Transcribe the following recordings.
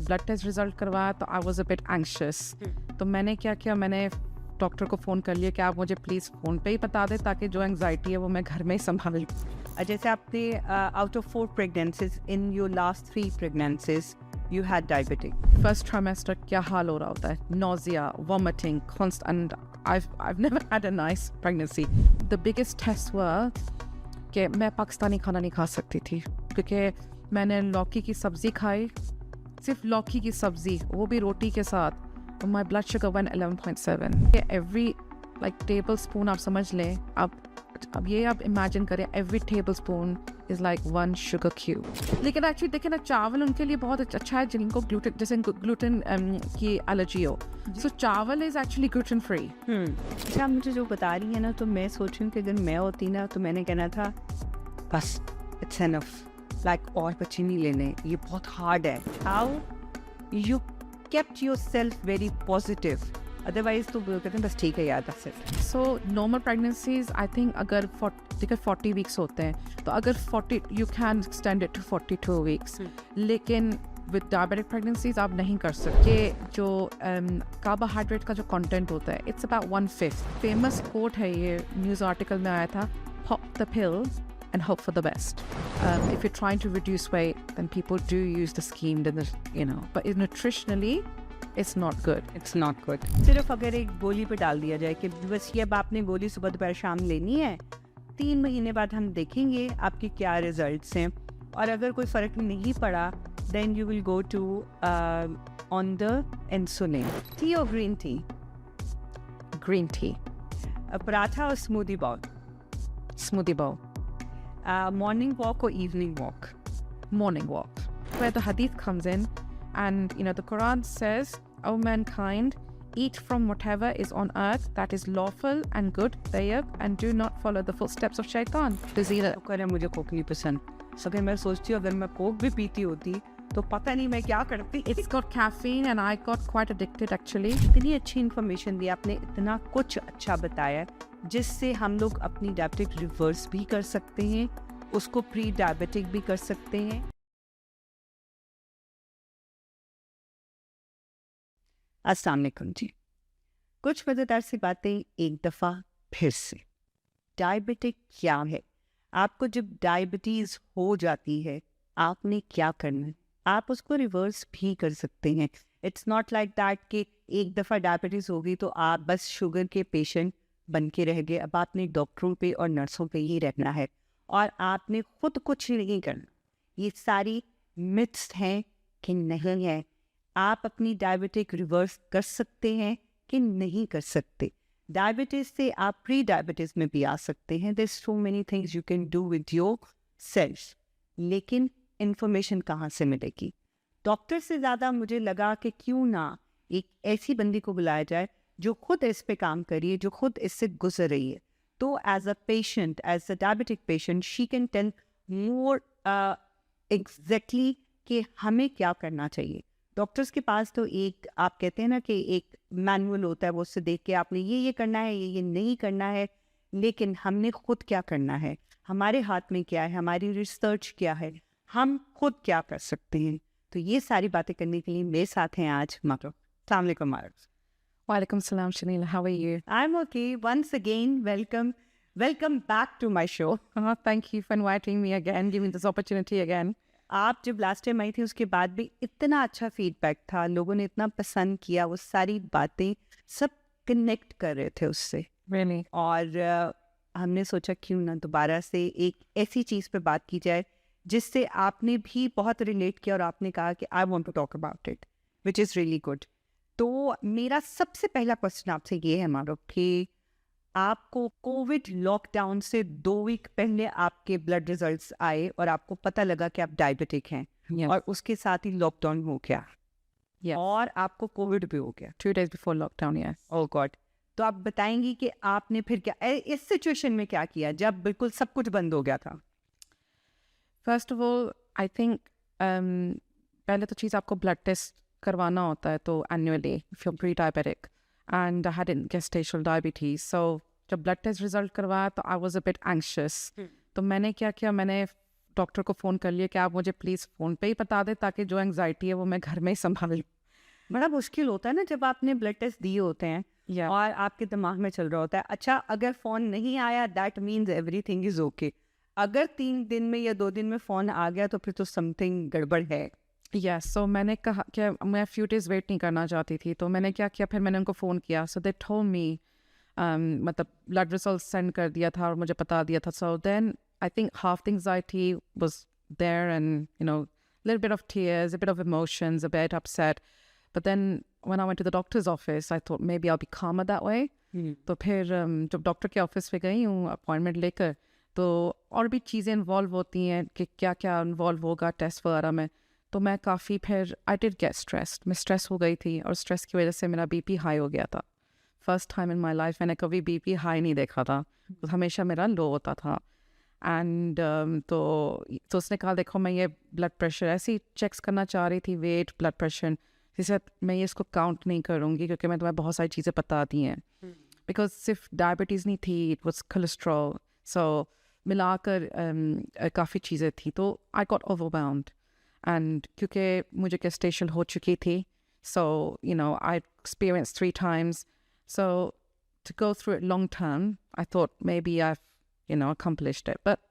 Blood test result करवाया तो I was a bit anxious. तो मैंने क्या किया, मैंने डॉक्टर को फ़ोन कर लिया कि आप मुझे प्लीज़ फ़ोन पे ही बता दें ताकि जो एंग्जाइटी है वो मैं घर में ही संभाल लूँ। जैसे आपने out of 4 pregnancies in your last 3 pregnancies you had diabetic. First trimester क्या हाल हो रहा होता है, nausea, vomiting, constant, I've never had a nice pregnancy. The biggest test हुआ कि मैं पाकिस्तानी खाना नहीं खा सकती थी क्योंकि मैंने लौकी की सब्ज़ी खाई, सिर्फ लौकी की सब्ज़ी, वो भी रोटी के साथ। My blood sugar went 11.7. Every like tablespoon आप समझ लें, अब ये आप इमेजिन करें, every tablespoon is like 1 sugar cube. लेकिन एक्चुअली देखें ना, चावल उनके लिए बहुत अच्छा है जिनको ग्लूटेन, जैसे ग्लूटेन की एलर्जी हो। सो चावल इज एक्चुअली ग्लूटेन फ्री। अच्छा, आप मुझे जो बता रही है ना, तो मैं सोच रही हूँ कि अगर मैं होती ना तो मैंने कहना था बस इट्स एनफ, लाइक और बच्चे नहीं लेने, ये बहुत हार्ड है। How you kept yourself very positive, otherwise तो कहते हैं बस ठीक है यार, that's it. So normal pregnancies I think अगर 40 वीक्स होते हैं तो अगर 40 you can extend it to 42 weeks, लेकिन विद डायबिटिक प्रेगनेंसीज आप नहीं कर सकते। जो कार्बोहाइड्रेट का जो कंटेंट होता है इट्स अबाउट 1/5। फेमस कोट है, ये न्यूज़ आर्टिकल में आया था, pop the pill and hope for the best. If you're trying to reduce weight, then people do use the scheme, but nutritionally, it's not good. It's not good. सिर्फ अगर एक गोली पे डाल दिया जाए कि बस ये अब आपने गोली सुबह दोपहर शाम लेनी है, 3 महीने बाद हम देखेंगे आपके क्या रिजल्ट्स हैं, और अगर कोई फ़र्क नहीं पड़ा then you will go to on the insulin. Tea or green tea? Green tea. Paratha और smoothie bowl? Smoothie bowl. Morning walk or evening walk? Morning walk. Where the hadith comes in, and the Quran says, "O mankind, eat from whatever is on earth that is lawful and good, tayyib, and do not follow the footsteps of shaitan." शुक्र है मुझे Coke नहीं पसंद। अगर मैं सोचती हूँ अगर मैं कोक भी पीती होती तो पता नहीं मैं क्या करती। It's got caffeine and I got quite addicted actually. इतनी अच्छी इन्फॉर्मेशन दी आपने, इतना कुछ अच्छा बताया जिससे हम लोग अपनी डायबिटिक रिवर्स भी कर सकते हैं, उसको प्री डायबिटिक भी कर सकते हैं। अस्सलाम वालेकुम जी, कुछ मज़ेदार सी बातें एक दफ़ा फिर से। डायबिटिक क्या है? आपको जब डायबिटीज़ हो जाती है आपने क्या करना है? आप उसको रिवर्स भी कर सकते हैं। इट्स नॉट लाइक दैट कि एक दफ़ा डायबिटीज़ हो गई तो आप बस शुगर के पेशेंट बन के रह गए। अब आपने डॉक्टरों पे और नर्सों पे ही रहना है और आपने खुद कुछ नहीं करना। ये सारी मिथ्स हैं कि नहीं है। आप अपनी डायबिटिक रिवर्स कर सकते हैं कि नहीं कर सकते। डायबिटीज़ से आप प्री डायबिटीज़ में भी आ सकते हैं। There so many things you can do with your self. लेकिन इन्फॉर्मेशन कहाँ से मिलेगी? डॉक्टर से ज़्यादा मुझे लगा कि क्यों ना एक ऐसी बंदी को बुलाया जाए जो खुद इस पे काम करी है, जो खुद इससे गुजर रही है। तो as a patient, as a diabetic patient, she can tell more exactly कि हमें क्या करना चाहिए। डॉक्टर्स के पास तो एक आप कहते हैं ना कि एक मैनुअल होता है, वो उससे देख के आपने ये करना है, ये नहीं करना है, लेकिन हमने खुद क्या करना है, हमारे हाथ में क्या है, हमारी रिसर्च क्या है, हम खुद क्या कर सकते हैं। तो ये सारी बातें करने के लिए मेरे साथ हैं आज मारो। अस्सलाम वालेकुम मारो। Walaikum salam, Shanila. How are you? I'm okay. Once again, welcome back to my show. Thank you for inviting me again, giving this opportunity again. आप जब लास्ट टाइम आई थी उसके बाद भी इतना अच्छा फीडबैक था, लोगों ने इतना पसंद किया, वो सारी बातें सब कनेक्ट कर रहे थे उससे। Really? और हमने सोचा क्यों ना दोबारा से एक ऐसी चीज़ पे बात की जाए जिससे आपने भी बहुत रिलेट किया और आपने कहा कि I want to talk about it, which is really good. तो मेरा सबसे पहला क्वेश्चन आपसे ये है मारो कि आपको कोविड लॉकडाउन से 2 वीक पहले आपके ब्लड रिजल्ट्स आए और आपको पता लगा कि आप डायबिटिक हैं। Yes. और उसके साथ ही लॉकडाउन हो गया। Yes. और आपको कोविड भी हो गया 2 days before lockdown, yes. ओह गॉड। तो आप बताएंगी कि आपने फिर क्या इस सिचुएशन में क्या किया जब बिल्कुल सब कुछ बंद हो गया था? First of all, I think पहले तो चीज़ आपको ब्लड टेस्ट करवाना होता है, तो annually if you're pre-diabetic and I had gestational diabetes, so जब ब्लड टेस्ट रिजल्ट करवाया तो I was a bit anxious. तो मैंने क्या किया, मैंने डॉक्टर को फ़ोन कर लिया कि आप मुझे प्लीज़ फ़ोन पे ही बता दें ताकि जो एंग्जाइटी है वो मैं घर में ही संभाल लूँ। बड़ा मुश्किल होता है ना जब आपने ब्लड टेस्ट दिए होते हैं या और आपके दिमाग में चल रहा होता है अच्छा अगर फ़ोन नहीं आया that means everything is okay, अगर 3 दिन में या 2 दिन में फ़ोन आ गया तो फिर तो समथिंग गड़बड़ है। यस, सो मैंने कहा कि मैं फ्यू डेज़ वेट नहीं करना चाहती थी, तो मैंने क्या किया, फिर मैंने उनको फ़ोन किया। सो दे टोल्ड मी, मतलब ब्लड रिजल्ट सेंड कर दिया था और मुझे बता दिया था। So then I think half the anxiety was there and little bit of tears, a bit of emotions, a bit upset, but then when I went to the doctor's office I thought maybe I will be calmer that way। तो फिर जब doctor के office पे गई हूँ appointment लेकर, तो और भी चीज़ें इन्वॉल्व होती हैं कि क्या क्या इन्वॉल्व होगा टेस्ट वगैरह में। तो मैं काफ़ी फिर आई डिड गेट स्ट्रेस्ड, मैं स्ट्रेस हो गई थी और स्ट्रेस की वजह से मेरा बीपी हाई हो गया था। First time in my life मैंने कभी बीपी हाई नहीं देखा था, तो हमेशा मेरा लो होता था। एंड तो उसने कहा देखो मैं ये ब्लड प्रेशर ऐसे ही चेक्स करना चाह रही थी, वेट, ब्लड प्रेशर, जिससे मैं ये इसको काउंट नहीं करूँगी क्योंकि मैं तुम्हें बहुत सारी चीज़ें बता दी हैं। बिकॉज सिर्फ डायबिटीज़ नहीं थी, इट वॉज कोलेस्ट्रॉल, सो मिलाकर काफ़ी चीज़ें थी। तो आई गॉट ओवरवेल्म्ड एंड क्योंकि मुझे गेस्टेशन हो चुकी थी, सो I experience 3 times, so to go through it long term I thought maybe I've accomplished it, but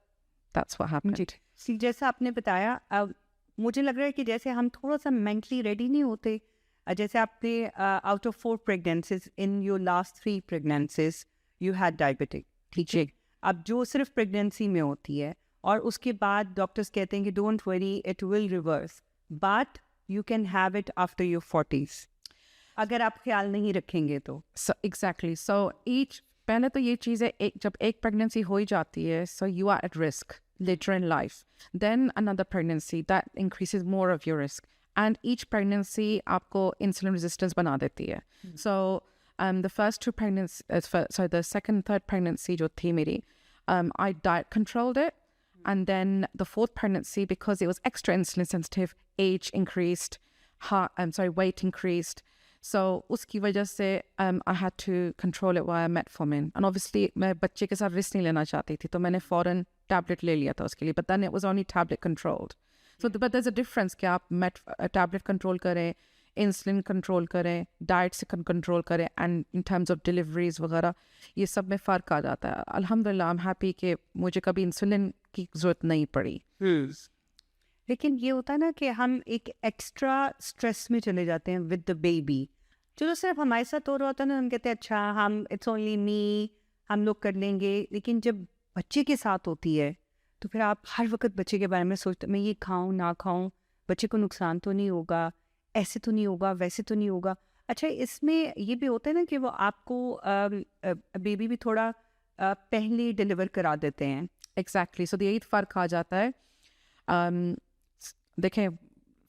that's what happened. सी जैसा आपने बताया अब मुझे लग रहा है कि जैसे हम थोड़ा सा मेंटली रेडी नहीं होते। जैसे आपने out of 4 pregnancies in your last 3 pregnancies you had diabetic, ठीक है। अब जो सिर्फ प्रेगनेंसी में होती है और उसके बाद डॉक्टर्स कहते हैं कि don't worry it will reverse, but you can have it after your 40s अगर आप ख्याल नहीं रखेंगे तो। So exactly, so each पहले तो ये चीज़ है, जब एक प्रेगनेंसी हो ही जाती है, so you are at risk later in life, then another pregnancy that increases more of your risk, and each pregnancy आपको insulin resistance बना देती है। So the first 2 pregnancies, so the second, third pregnancy जो थी मेरी, I diet controlled it, and then the 4th pregnancy, because it was extra insulin sensitive, age increased, weight increased, so उसकी वजह से I had to control it via metformin, and obviously मैं बच्चे के साथ रिस्क नहीं लेना चाहती थी, तो मैंने फ़ौरन टैबलेट ले लिया था उसके लिए, but then it was only tablet controlled. So but there's a difference कि आप टैबलेट कंट्रोल करें, इंसुलिन कंट्रोल करें, डाइट से कंट्रोल करें, and in terms of deliveries वगैरह ये सब में फ़र्क आ जाता है। अल्हम्दुलिल्लाह आई एम हैप्पी कि मुझे कभी इंसुलिन की ज़रूरत नहीं पड़ी। लेकिन ये होता है ना कि हम एक एक्स्ट्रा स्ट्रेस में चले जाते हैं विद द बेबी। चलो सिर्फ हमारे साथ हो रहा होता है ना, हम कहते हैं अच्छा हम इट्स ओनली मी, हम लोग कर लेंगे। लेकिन जब बच्चे के साथ होती है तो फिर आप हर वक्त बच्चे के बारे में सोचते मैं ये खाऊं ना खाऊं, बच्चे को नुकसान तो नहीं होगा, ऐसे तो नहीं होगा, वैसे तो नहीं होगा। अच्छा इसमें ये भी होता है ना कि वो आपको बेबी भी थोड़ा पहले डिलीवर करा देते हैं। एग्जैक्टली, सो यही फ़र्क आ जाता है। देखें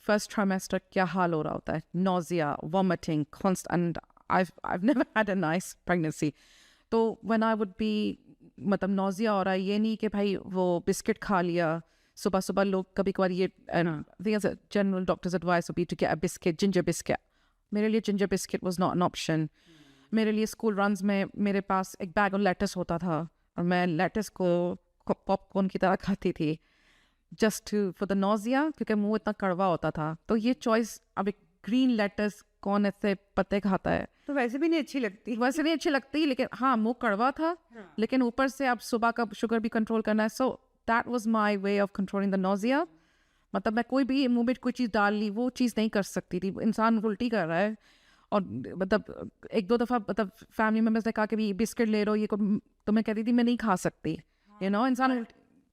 फर्स्ट ट्राइमेस्टर क्या हाल हो रहा होता है, nausea, vomiting, constant, I've never had a nice pregnancy। तो when I would be मतलब नोजिया हो रहा है, ये नहीं कि भाई वो बिस्किट खा लिया सुबह सुबह, लोग कभी कभार ये general doctors advice would be to get a biscuit, ginger biscuit। मेरे लिए ginger biscuit was not an option। मेरे लिए स्कूल रन्स में मेरे पास एक बैग ऑफ लेटस होता था और मैं लेटस को पॉपकॉर्न की तरह खाती थी जस्ट फॉर द नोजिया, क्योंकि मुंह इतना कड़वा होता था। तो ये चॉइस, अब एक ग्रीन लेटस कौन ऐसे पत्ते खाता है, तो वैसे भी नहीं अच्छी लगती, वैसे नहीं अच्छी लगती, लेकिन हाँ मुंह कड़वा था, लेकिन ऊपर से अब सुबह का शुगर भी कंट्रोल करना है। So that was my way of controlling the nausea. मतलब मैं कोई भी मुंह में कोई चीज़ डाल ली, वो चीज़ नहीं कर सकती थी। इंसान उल्टी कर रहा है और मतलब 1-2 दफ़ा मतलब फैमिली मेम्बर्स ने कहा कि बिस्किट ले लो, ये तो मैं कहती थी मैं नहीं खा सकती, इंसान।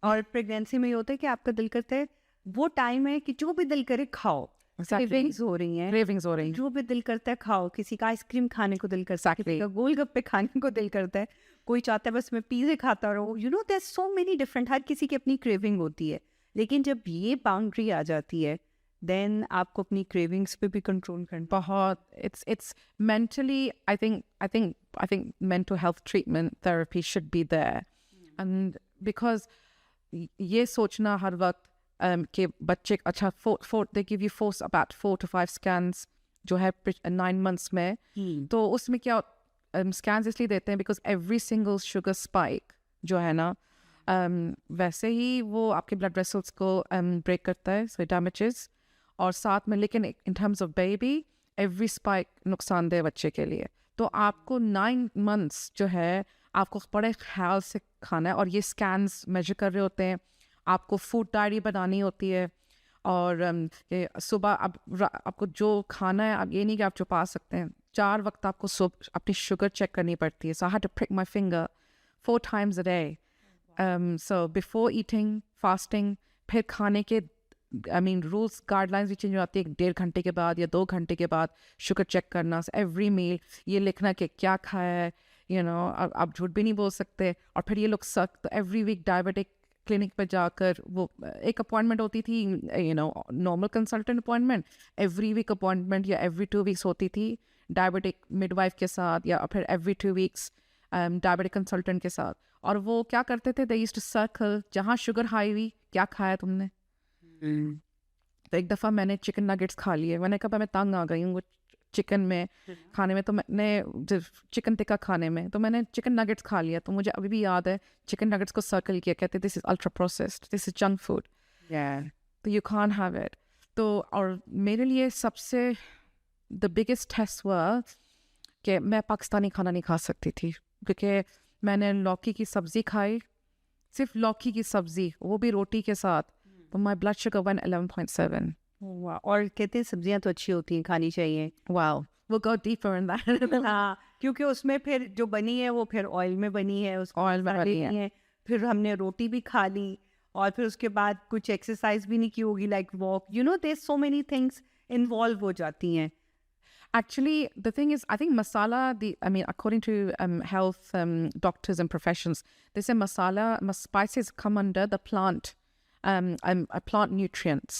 और प्रेगनेंसी में ये होता है कि आपका दिल करता है, वो टाइम है कि जो भी दिल करे खाओ। क्रेविंग्स हो रही हैं, जो भी दिल करता है खाओ। किसी का आइसक्रीम खाने को दिल करता है, किसी का गोलगप्पे खाने को दिल करता है, कोई चाहता है बस मैं पिज़्ज़े खाता रहूं। देयर सो मेनी डिफरेंट, हर किसी की अपनी क्रेविंग होती है। लेकिन जब ये बाउंड्री आ जाती है देन आपको अपनी क्रेविंग्स पे भी कंट्रोल करना बहुत। It's mentally I think mental health treatment therapy should be there, and because ये सोचना हर वक्त कि बच्चे अच्छा they give you about 4 to 5 scans जो है 9 months में। तो उसमें क्या स्कैन्स इसलिए देते हैं because every single sugar spike जो है ना वैसे ही वो आपके ब्लड वेसल्स को ब्रेक करता है, सो डैमेजेस। और साथ में लेकिन in terms of baby, every spike नुकसानदेह बच्चे के लिए। तो आपको 9 मंथ्स जो है आपको बड़े ख्याल से खाना है, और ये स्कैन्स मेजर कर रहे होते हैं। आपको फूड डायरी बनानी होती है, और ये सुबह आपको जो खाना है, आप ये नहीं कि आप छुपा सकते हैं। 4 वक्त आपको अपनी शुगर चेक करनी पड़ती है। So I had to prick my finger 4 times a day. So before eating, fasting, फिर खाने के रूल्स गाइडलाइंस भी चेंज हो जाती है 1.5 घंटे के बाद या 2 घंटे के बाद शुगर चेक करना। एवरी मील ये लिखना कि क्या खाया है, आप झूठ भी नहीं बोल सकते। और फिर ये लोग सख्त, एवरी वीक डायबिटिक क्लिनिक पर जाकर वो एक अपॉइंटमेंट होती थी, normal consultant appointment, every week appointment या एवरी 2 weeks होती थी डायबिटिक मिडवाइफ के साथ, या फिर एवरी 2 weeks डायबिटिक कंसल्टेंट के साथ। और वो क्या करते थे, दे यूज्ड टू सर्कल जहाँ शुगर हाई हुई, क्या खाया तुमने। तो एक दफ़ा मैंने चिकन नगेट्स खा लिए। मैंने कहा मैं तंग आ गई हूँ वो चिकन में खाने में, तो मैंने चिकन टिक्का खाने में, तो मैंने चिकन नगेट्स खा लिया। तो मुझे अभी भी याद है चिकन नगेट्स को सर्कल किया, कहते this is ultra processed, this is junk food, तो यू कांट हैव इट। तो और मेरे लिए सबसे द बिगेस्ट टेस्ट हुआ कि मैं पाकिस्तानी खाना नहीं खा सकती थी, क्योंकि मैंने लौकी की सब्ज़ी खाई, सिर्फ लौकी की सब्ज़ी, वो भी रोटी के साथ, तो माई ब्लड शुगर 11.7। वाह, और कहते हैं सब्जियां तो अच्छी होती हैं, खानी चाहिए। Wow, we'll go deeper in that. हाँ, क्योंकि उसमें फिर जो बनी है वो फिर ऑयल में बनी है, उसको Oil में बनी है। फिर हमने रोटी भी खा ली, और फिर उसके बाद कुछ एक्सरसाइज भी नहीं की होगी, like walk, there so many things involve हो जाती हैं। Actually, the thing is, I think masala, according to health doctors and professions, they say spices come under the plant nutrients.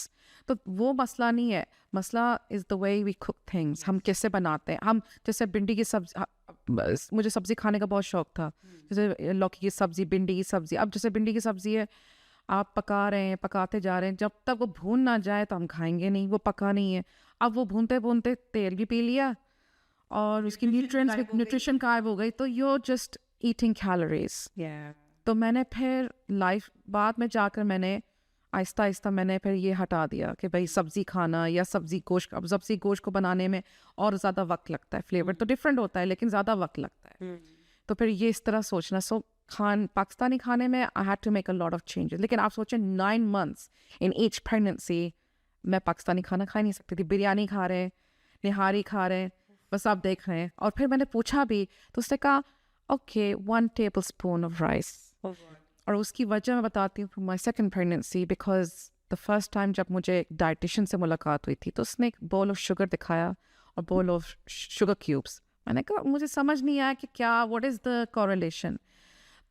तो वो मसला नहीं है, मसला is the way we cook things. हम कैसे बनाते हैं। हम जैसे भिंडी की सब्जी, मुझे सब्जी खाने का बहुत शौक था, जैसे लौकी की सब्जी, भिंडी की सब्जी। अब जैसे भिंडी की सब्जी है, आप पका रहे हैं, पकाते जा रहे हैं, जब तक वो भून ना जाए तो हम खाएंगे नहीं, वो पका नहीं है। अब वो भूनते भूनते तेल भी पी लिया, और उसकी न्यूट्रिशन गायब हो गई, तो you're just eating calories. तो मैंने फिर लाइफ बाद में जाकर मैंने आहिस्ता आहिस्ता मैंने फिर ये हटा दिया कि भाई सब्ज़ी खाना या सब्ज़ी गोश्त, अब सब्ज़ी गोश्त को बनाने में और ज़्यादा वक्त लगता है, फ्लेवर तो डिफरेंट होता है लेकिन ज़्यादा वक्त लगता है। तो फिर ये इस तरह सोचना। पाकिस्तानी खाने में I had to make a lot of changes. लेकिन आप सोचें 9 months इन ईच प्रेगनेंसी मैं पाकिस्तानी खाना खा नहीं सकती थी। बिरयानी खा रहे हैं, निहारी खा रहे हैं, बस आप देख रहे हैं। और फिर मैंने पूछा भी तो उसने कहा ओके 1 tablespoon of rice। और उसकी वजह मैं बताती हूँ, from my second pregnancy, because the first time जब मुझे एक डाइटिशियन से मुलाकात हुई थी तो उसने एक बोल ऑफ शुगर दिखाया और बोल ऑफ शुगर क्यूब्स। मैंने कहा मुझे समझ नहीं आया कि क्या, व्हाट इज़ द कोरिलेशन।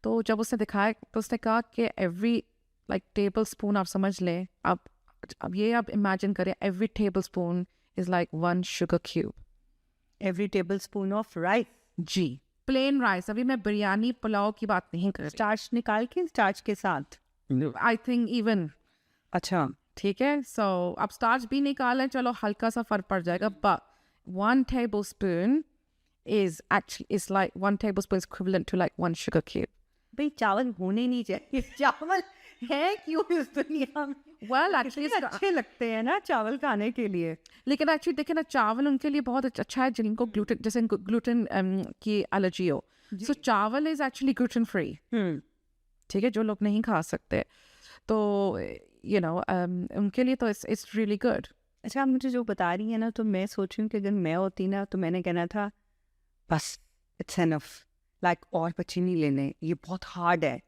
तो जब उसने दिखाया तो उसने कहा कि एवरी टेबल स्पून, आप समझ लें, अब ये आप इमेजिन करें, every tablespoon is like 1 sugar cube। Every tablespoon of rice? जी, प्लेन राइस। अभी मैं बिरयानी पुलाव की बात नहीं कर रही, स्टार्च निकाल के, स्टार्च के साथ आई थिंक इवन। अच्छा, ठीक है, सो अब स्टार्च भी निकालें, चलो हल्का सा फर्क पड़ जाएगा, but 1 tablespoon is like 1 tablespoon is equivalent to like 1 sugar cube। भाई चावल होने नहीं चाहिए, चावल है क्यों इस दुनिया में? Well, actually अच्छे लगते हैं ना चावल खाने के लिए, लेकिन एक्चुअली देखें ना, चावल उनके लिए बहुत अच्छा है जिनको ग्लूटेन, जैसे ग्लूटेन की एलर्जी हो। सो चावल इज एक्चुअली ग्लूटेन फ्री, ठीक है, जो लोग नहीं खा सकते, तो उनके लिए तो इट्स रियली गुड। अच्छा, आप मुझे जो बता रही है ना, तो मैं सोच रही हूँ कि अगर मैं होती ना तो मैंने कहना था बस इट्स एनफ, लाइक और बच्चे नहीं लेने, ये बहुत हार्ड है,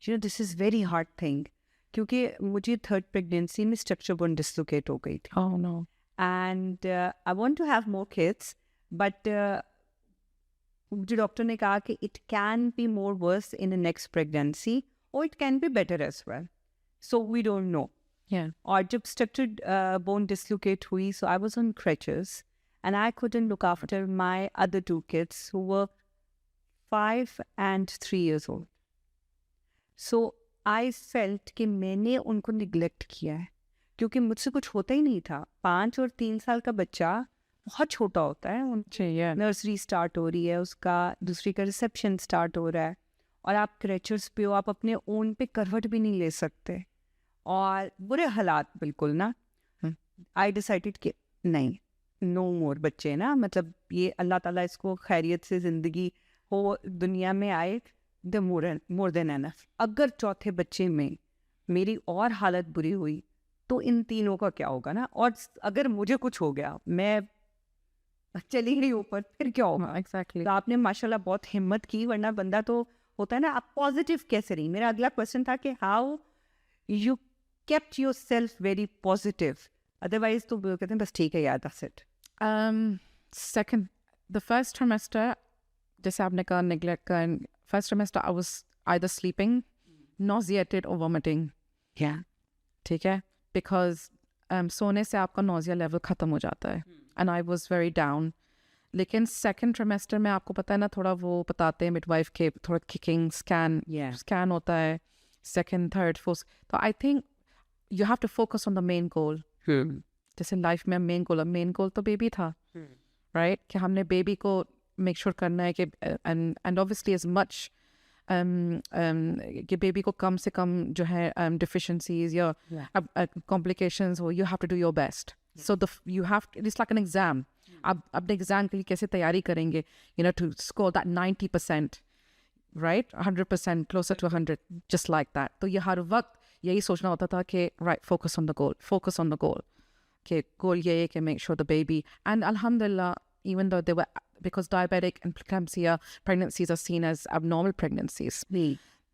this is very hard thing. क्योंकि मुझे 3rd प्रेगनेंसी में स्ट्रक्चर बोन डिसलोकेट हो गई थी। Oh no. And I want to have more kids, but मुझे डॉक्टर ने कहा कि it can be more worse in the next pregnancy or it can be better as well. So we don't know. Yeah. और जब structure bone dislocate हुई, so I was on crutches and I couldn't look after my other 2 kids who were 5 and 3 years old. So I felt कि मैंने उनको neglect किया है, क्योंकि मुझसे कुछ होता ही नहीं था। 5 और 3 साल का बच्चा बहुत छोटा होता है, चाहिए नर्सरी स्टार्ट हो रही है उसका, दूसरी का रिसेप्शन स्टार्ट हो रहा है, और आप क्रैचर्स पे हो, आप अपने ओन पे करवट भी नहीं ले सकते और बुरे हालात बिल्कुल ना। आई डिसाइडेड कि नहीं, नो मोर बच्चे ना, मतलब ये अल्लाह ताला इसको खैरियत से ज़िंदगी हो दुनिया में आए, द मोर देन एनफ। अगर चौथे बच्चे में मेरी और हालत बुरी हुई तो इन तीनों का क्या होगा ना। और अगर मुझे कुछ हो गया, मैं चली गई ऊपर, फिर क्या होगा। एग्जैक्टली तो आपने माशाल्लाह बहुत हिम्मत की, वरना बंदा तो होता है ना, आप पॉजिटिव कैसे रही। मेरा अगला क्वेश्चन था कि how you kept your self very positive, otherwise तो वो कहते हैं बस ठीक है यार, that's it. second the first trimester, जैसे आपने कहा neglect का, first trimester I was either sleeping, nauseated or vomiting. ठीक है, because सोने से आपका nausea level ख़त्म हो जाता है and I was very down. लेकिन second trimester में आपको पता है ना, थोड़ा वो बताते हैं midwife के, थोड़ा kicking scan होता है second third fourth. तो I think you have to focus on the main goal. जैसे लाइफ में मेन गोल तो बेबी था, राइट कि हमने बेबी को मेक श्योर करना है कि एंड ऑब्वियसली एज मच कि बेबी को कम से कम जो है डिफिशेंसीज या कॉम्प्लिकेशंस हो, you have to do your best. So the you have, it's like an exam. आप अपने एग्जाम के लिए कैसे तैयारी करेंगे, you know, to score that 90%, right, 100%, closer to 100, just like that. तो ये हर वक्त यही सोचना होता था कि right, focus on the goal, focus on the goal. Okay, goal ye ke make sure the baby, and alhamdulillah, even though they were, because diabetic and preeclampsia pregnancies are seen as abnormal pregnancies.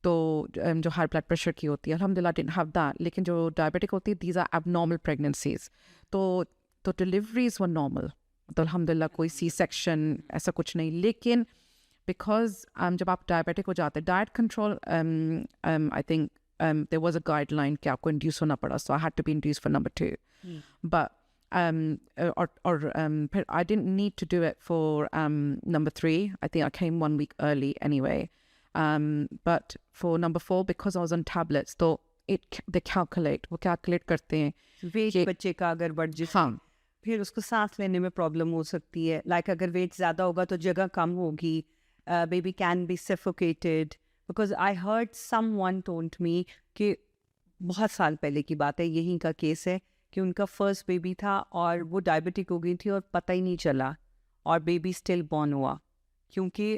तो जो high blood pressure की होती है, alhamdulillah didn't have that. लेकिन जो diabetic होती है, these are abnormal pregnancies. तो deliveries were normal. तो alhamdulillah कोई C-section ऐसा कुछ नहीं. लेकिन because जब आप diabetic हो जाते, diet control, I think there was a guideline कि आपको induce होना पड़ा, so I had to be induced for number 2. But I didn't need to do it for number 3. I think I came 1 week early anyway. But for number 4, because I was on tablets, so they calculate, वो calculate करते हैं wait बच्चे का अगर बढ़ जाए, हाँ, फिर उसको सांस लेने में प्रॉब्लम हो सकती है. लाइक अगर वेट ज़्यादा होगा तो जगह कम होगी, baby can be suffocated. Because I heard someone told me कि बहुत साल पहले की बात है, यहीं का केस है कि उनका फर्स्ट बेबी था और वो डायबिटिक हो गई थी और पता ही नहीं चला और बेबी स्टिल बॉर्न हुआ, क्योंकि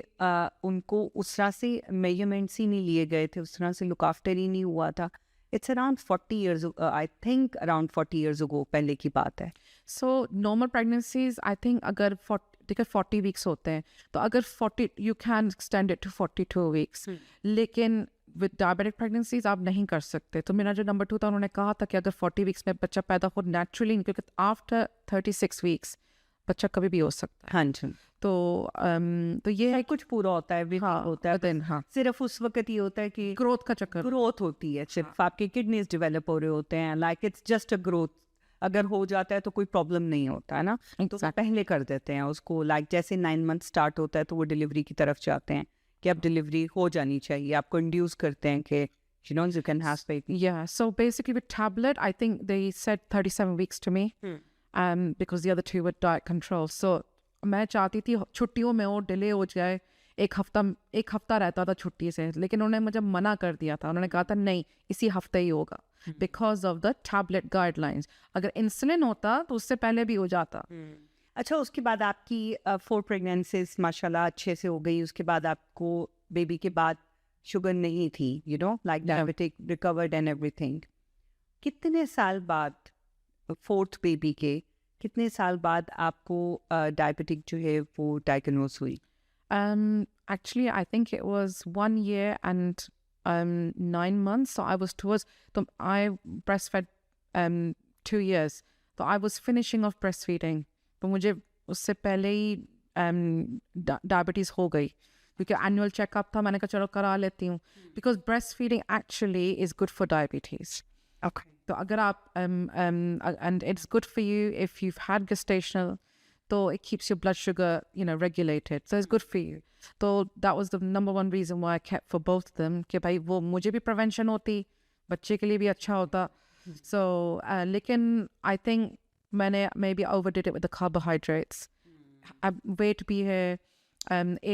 उनको उस तरह से मेजरमेंट्स ही नहीं लिए गए थे, उस तरह से लुक आफ्टर ही नहीं हुआ था. It's around 40 years, I think around 40 years ago पहले की बात है. So normal pregnancies I think अगर 40 वीक्स होते हैं, तो अगर 40 you can extend it to 42 weeks. लेकिन विद डायबिटिक प्रेगनेंसीज आप नहीं कर सकते. तो मेरा जो नंबर 2 था, उन्होंने कहा था कि अगर 40 वीक्स में बच्चा पैदा हो नेचुरली, क्योंकि आफ्टर 36 वीक्स बच्चा कभी भी हो सकता है. हाँ जी. तो ये है कुछ पूरा होता है, हाँ, होता है दिन, हाँ, सिर्फ उस वक्त ही होता है कि ग्रोथ का चक्कर, ग्रोथ होती है, सिर्फ आपके किडनीज डेवलप हो रहे होते हैं. Like it's just a growth. अगर हो जाता है तो कोई प्रॉब्लम नहीं होता है ना. तो वो पहले कर देते हैं उसको. लाइक जैसे 9 months स्टार्ट होता है तो वो डिलीवरी की तरफ जाते हैं कि अब डिलीवरी हो जानी चाहिए. आपको इंड्यूस करते हैं कि you know you can have baby. Yeah, so basically with tablet, I think they said 37 weeks to me, because the other 2 were diet control. So मैं चाहती थी छुट्टियों में और डिले हो जाए, एक हफ्ता रहता था छुट्टी से, लेकिन उन्होंने मुझे मना कर दिया था. उन्होंने कहा था नहीं, इसी हफ्ते ही होगा, because of the tablet guidelines. अगर इंसुलिन होता तो उससे पहले भी हो जाता. अच्छा, उसके बाद आपकी 4 pregnancies माशाल्लाह अच्छे से हो गई. उसके बाद आपको बेबी के बाद शुगर नहीं थी, you know, like diabetic recovered and everything. कितने साल बाद 4th बेबी के, कितने साल बाद आपको डायबिटिक जो है वो डायग्नोज हुई? Actually, I think it was 1 year and 9 months. So I was so I breastfed 2 years. So I was finishing off breastfeeding. तो मुझे उससे पहले ही डायबिटीज़ हो गई, क्योंकि एनुअल चेकअप था. मैंने कहा चलो करा लेती हूँ, because breast feeding actually is good for diabetes. Okay. तो अगर आप and it's good for you if you've had gestational, so it keeps your blood sugar, you know, regulated, so it's good for you. So that was the number 1 reason why I kept for both of them, कि भाई वो मुझे भी prevention होती, बच्चे के लिए भी अच्छा होता. So लेकिन I think मैंने maybe overdid it with the carbohydrates. Weight भी है,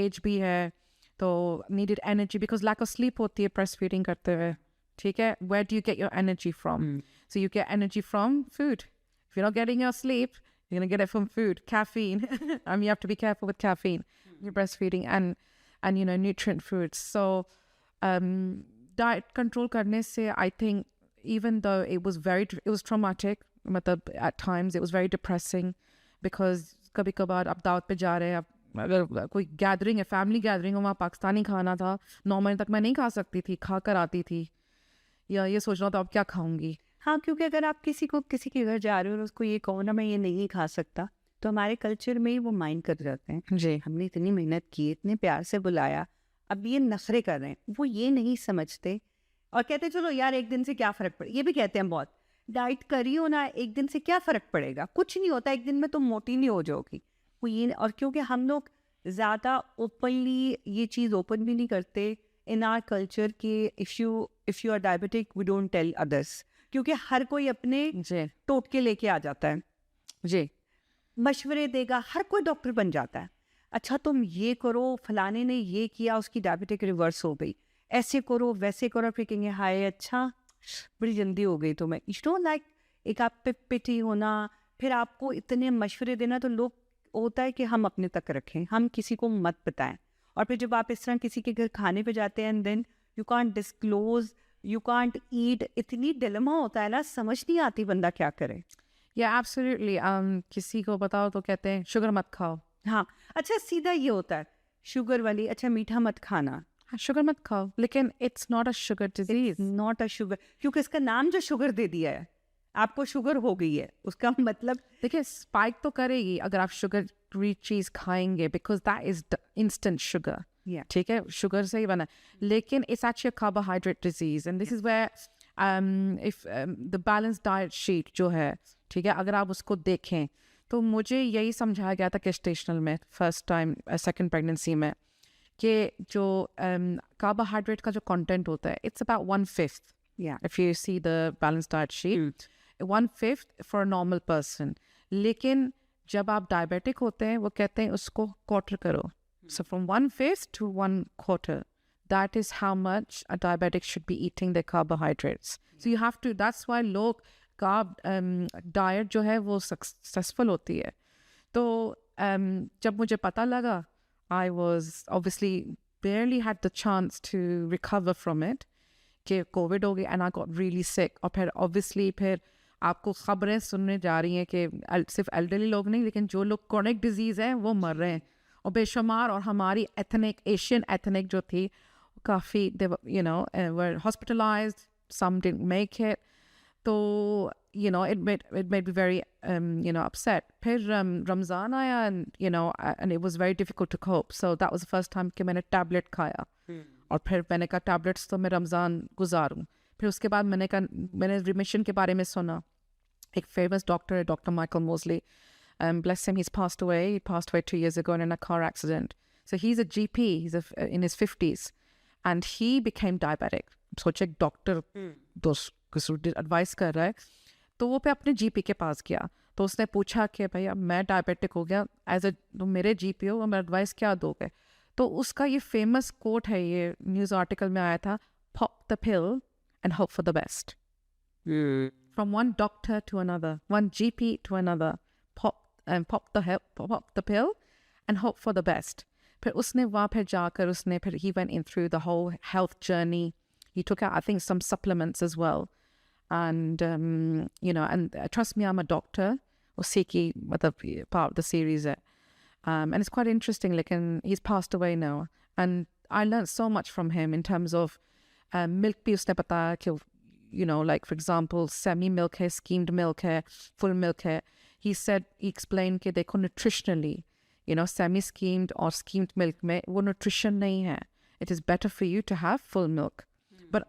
age भी है, तो needed energy because lack of sleep होती है breast feeding करते हुए, ठीक है? Where do you get your energy from? So you get energy from food. If you're not getting your sleep, you're gonna get it from food, caffeine. You have to be careful with caffeine. You're breastfeeding and nutrient foods. So diet control करने से I think even though it was traumatic, मतलब at times it was very depressing because कभी कभार आप दावत पे जा रहे हैं, अगर कोई गैदरिंग है, फैमिली गैदरिंग हो, वहाँ पाकिस्तानी खाना था, 9 महीने तक मैं नहीं खा सकती थी, खा कर आती थी, या ये सोच रहा था अब क्या खाऊंगी। हाँ, क्योंकि अगर आप किसी के घर जा रहे हो और उसको ये कहो ना मैं ये नहीं खा सकता, तो हमारे कल्चर में ही वो माइंड कर जाते हैं जी, हमने इतनी मेहनत की, इतने प्यार से बुलाया, अब ये नखरे कर रहे हैं। वो ये नहीं समझते और कहते चलो यार एक दिन से क्या फ़र्क पड़े। ये भी कहते हैं बहुत, डाइट करी हो ना, एक दिन से क्या फ़र्क पड़ेगा, कुछ नहीं होता, एक दिन में तुम मोटी नहीं हो जाओगी। वो ये, और क्योंकि हम लोग ज़्यादा ओपनली ये चीज़ ओपन भी नहीं करते इन आर कल्चर कि if you are diabetic we don't tell others, क्योंकि हर कोई अपने जी, टोटके लेके आ जाता है, जी, मशवरे देगा, हर कोई डॉक्टर बन जाता है। अच्छा तुम ये करो, फलाने ने ये किया, उसकी डायबिटिक रिवर्स हो गई, ऐसे करो वैसे करो, फिर कहेंगे हाय अच्छा बड़ी जल्दी हो गई तुम्हें। यू डोंट लाइक, एक आप पे पिटी होना, फिर आपको इतने मशवरे देना, तो लोग होता है कि हम अपने तक रखें, हम किसी को मत बताएं। और फिर जब आप इस तरह किसी के घर खाने पे जाते हैं and then you can't disclose, you can't eat, इतनी डिलेमा होता है ना, समझ नहीं आती बंदा क्या करे। या एब्सोल्युटली। किसी को बताओ तो कहते हैं शुगर मत खाओ। हाँ, अच्छा सीधा ये होता है शुगर वाली, अच्छा मीठा मत खाना, शुगर मत खाओ, लेकिन it's not a sugar disease. Not a sugar, क्योंकि इसका नाम जो शुगर दे दिया है, आपको शुगर हो गई है, उसका मतलब देखिए स्पाइक तो करेगी अगर आप शुगर फ्री चीज खाएंगे, because that is instant sugar, ठीक है, शुगर से ही बना है। लेकिन it's actually carbohydrate disease and this is where if the balance diet sheet जो है, ठीक है, अगर आप उसको देखें तो मुझे यही समझाया गया था गेस्टेशनल में फर्स्ट टाइम सेकंड प्रेगनेंसी में कि जो कार्बोहाइड्रेट का जो कंटेंट होता है it's about 1/5 if you see the balance diet sheet, 1/5 for a normal person. लेकिन जब आप डायबिटिक होते हैं वो कहते हैं उसको क्वार्टर करो, so from 1/5 to 1/4, that is how much a diabetic should be eating their carbohydrates. So you have to, that's why लोग कार्ब डाइट जो है वो सक्सेसफुल होती है। तो जब मुझे पता लगा, I was obviously barely had the chance to recover from it, कि कोविड हो गया and I got really sick। और फिर obviously फिर आपको खबरें सुनने जा रही हैं कि सिर्फ एल्डरली लोग नहीं, लेकिन जो लोग क्रॉनिक डिजीज़ हैं वो मर रहे हैं और बेशुमार। और हमारी एथनिक, एशियन एथनिक जो थी काफ़ी, were hospitalized, some didn't make it। तो it made me very upset। फिर रमज़ान आया and it was very difficult to cope, so that was the first time कि मैंने टैबलेट खाया। और फिर मैंने कहा टैबलेट्स तो मैं रमज़ान गुजारूँ। फिर उसके बाद मैंने रिमिशन के बारे में सुना। एक फेमस डॉक्टर है, डॉक्टर माइकल मोजली, bless him, he passed away 2 years ago in a car accident। So he's a GP, he's in his 50s and he became diabetic। सोचे डॉक्टर दोस्त एडवाइस कर रहा है, तो वो पे अपने जीपी के पास गया, तो उसने पूछा कि भैया मैं डायबिटिक हो गया, एज ए तुम मेरे जीपी हो, मैं एडवाइस क्या दोगे? तो उसका ये फेमस कोट है, ये न्यूज़ आर्टिकल में आया था, pop the pill and hope for the best. From one doctor to another, one GP to another, pop the pill and hope for the best. फिर उसने वहाँ पर जाकर फिर ही went in through the whole health journey. He took out, I think, some supplements as well. And, and trust me, I'm a doctor, or Siki, part of the series. And it's quite interesting, and he's passed away now. And I learned so much from him in terms of milk bhi usne bataya ki, like, for example, semi-milk hai, skimmed milk hai, full milk hai. He explained कि देखो nutritionally, semi-skimmed or skimmed milk में वो nutrition नहीं है. It is better for you to have full milk. But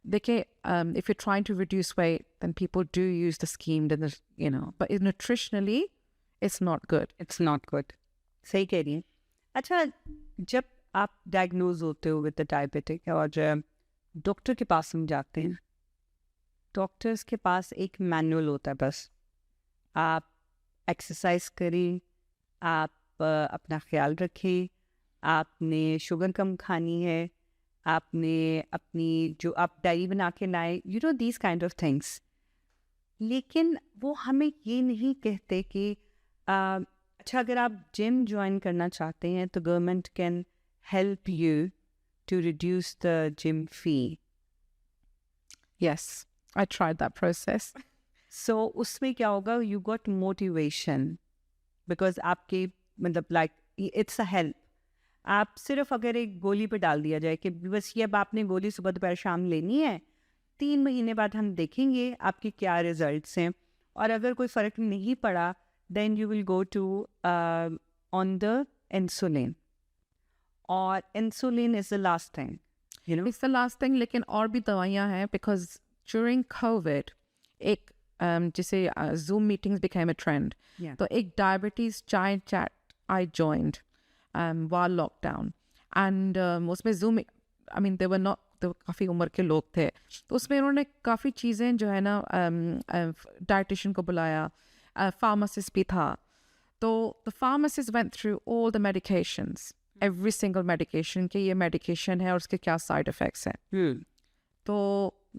देखिए, if you're trying to reduce weight, then people do use the skimmed and but nutritionally, it's not good. It's not good. सही कह रही हैं। अच्छा, जब आप diagnose होते हो विद द डायबिटिक और डॉक्टर के पास हम जाते हैं, डॉक्टर्स के पास एक मैनुअल होता है, बस आप एक्सरसाइज करें, आप अपना ख्याल रखें, आपने शुगर कम खानी है, आपने अपनी जो आप डायरी बना के लाए, you know these kind of things. लेकिन वो हमें ये नहीं कहते कि अच्छा अगर आप जिम ज्वाइन करना चाहते हैं तो government can help you to reduce the gym fee. Yes, I tried that process. सो उसमें क्या होगा, यू गॉट मोटिवेशन बिकॉज आपके मतलब लाइक इट्स अ हेल्प। आप सिर्फ अगर एक गोली पे डाल दिया जाए कि बस ये अब आपने गोली सुबह दोपहर शाम लेनी है, 3 महीने बाद हम देखेंगे आपके क्या रिजल्ट्स हैं, और अगर कोई फ़र्क नहीं पड़ा then you will go to on the insulin, और insulin is the last thing you know. It's the last thing, लेकिन और भी दवाइयाँ हैं because during COVID एक जिसे Zoom meetings became a trend. Yeah. तो एक diabetes giant chat I joined while lockdown, and उसमें Zoom, I mean they were not, तो काफ़ी उम्र के लोग थे, तो उसमें उन्होंने काफ़ी चीज़ें जो है ना डाइटिशियन को बुलाया, फार्मासिस्ट भी था, तो the pharmacist went through all the medications, every single medication कि ये medication है और उसके क्या side effects हैं। तो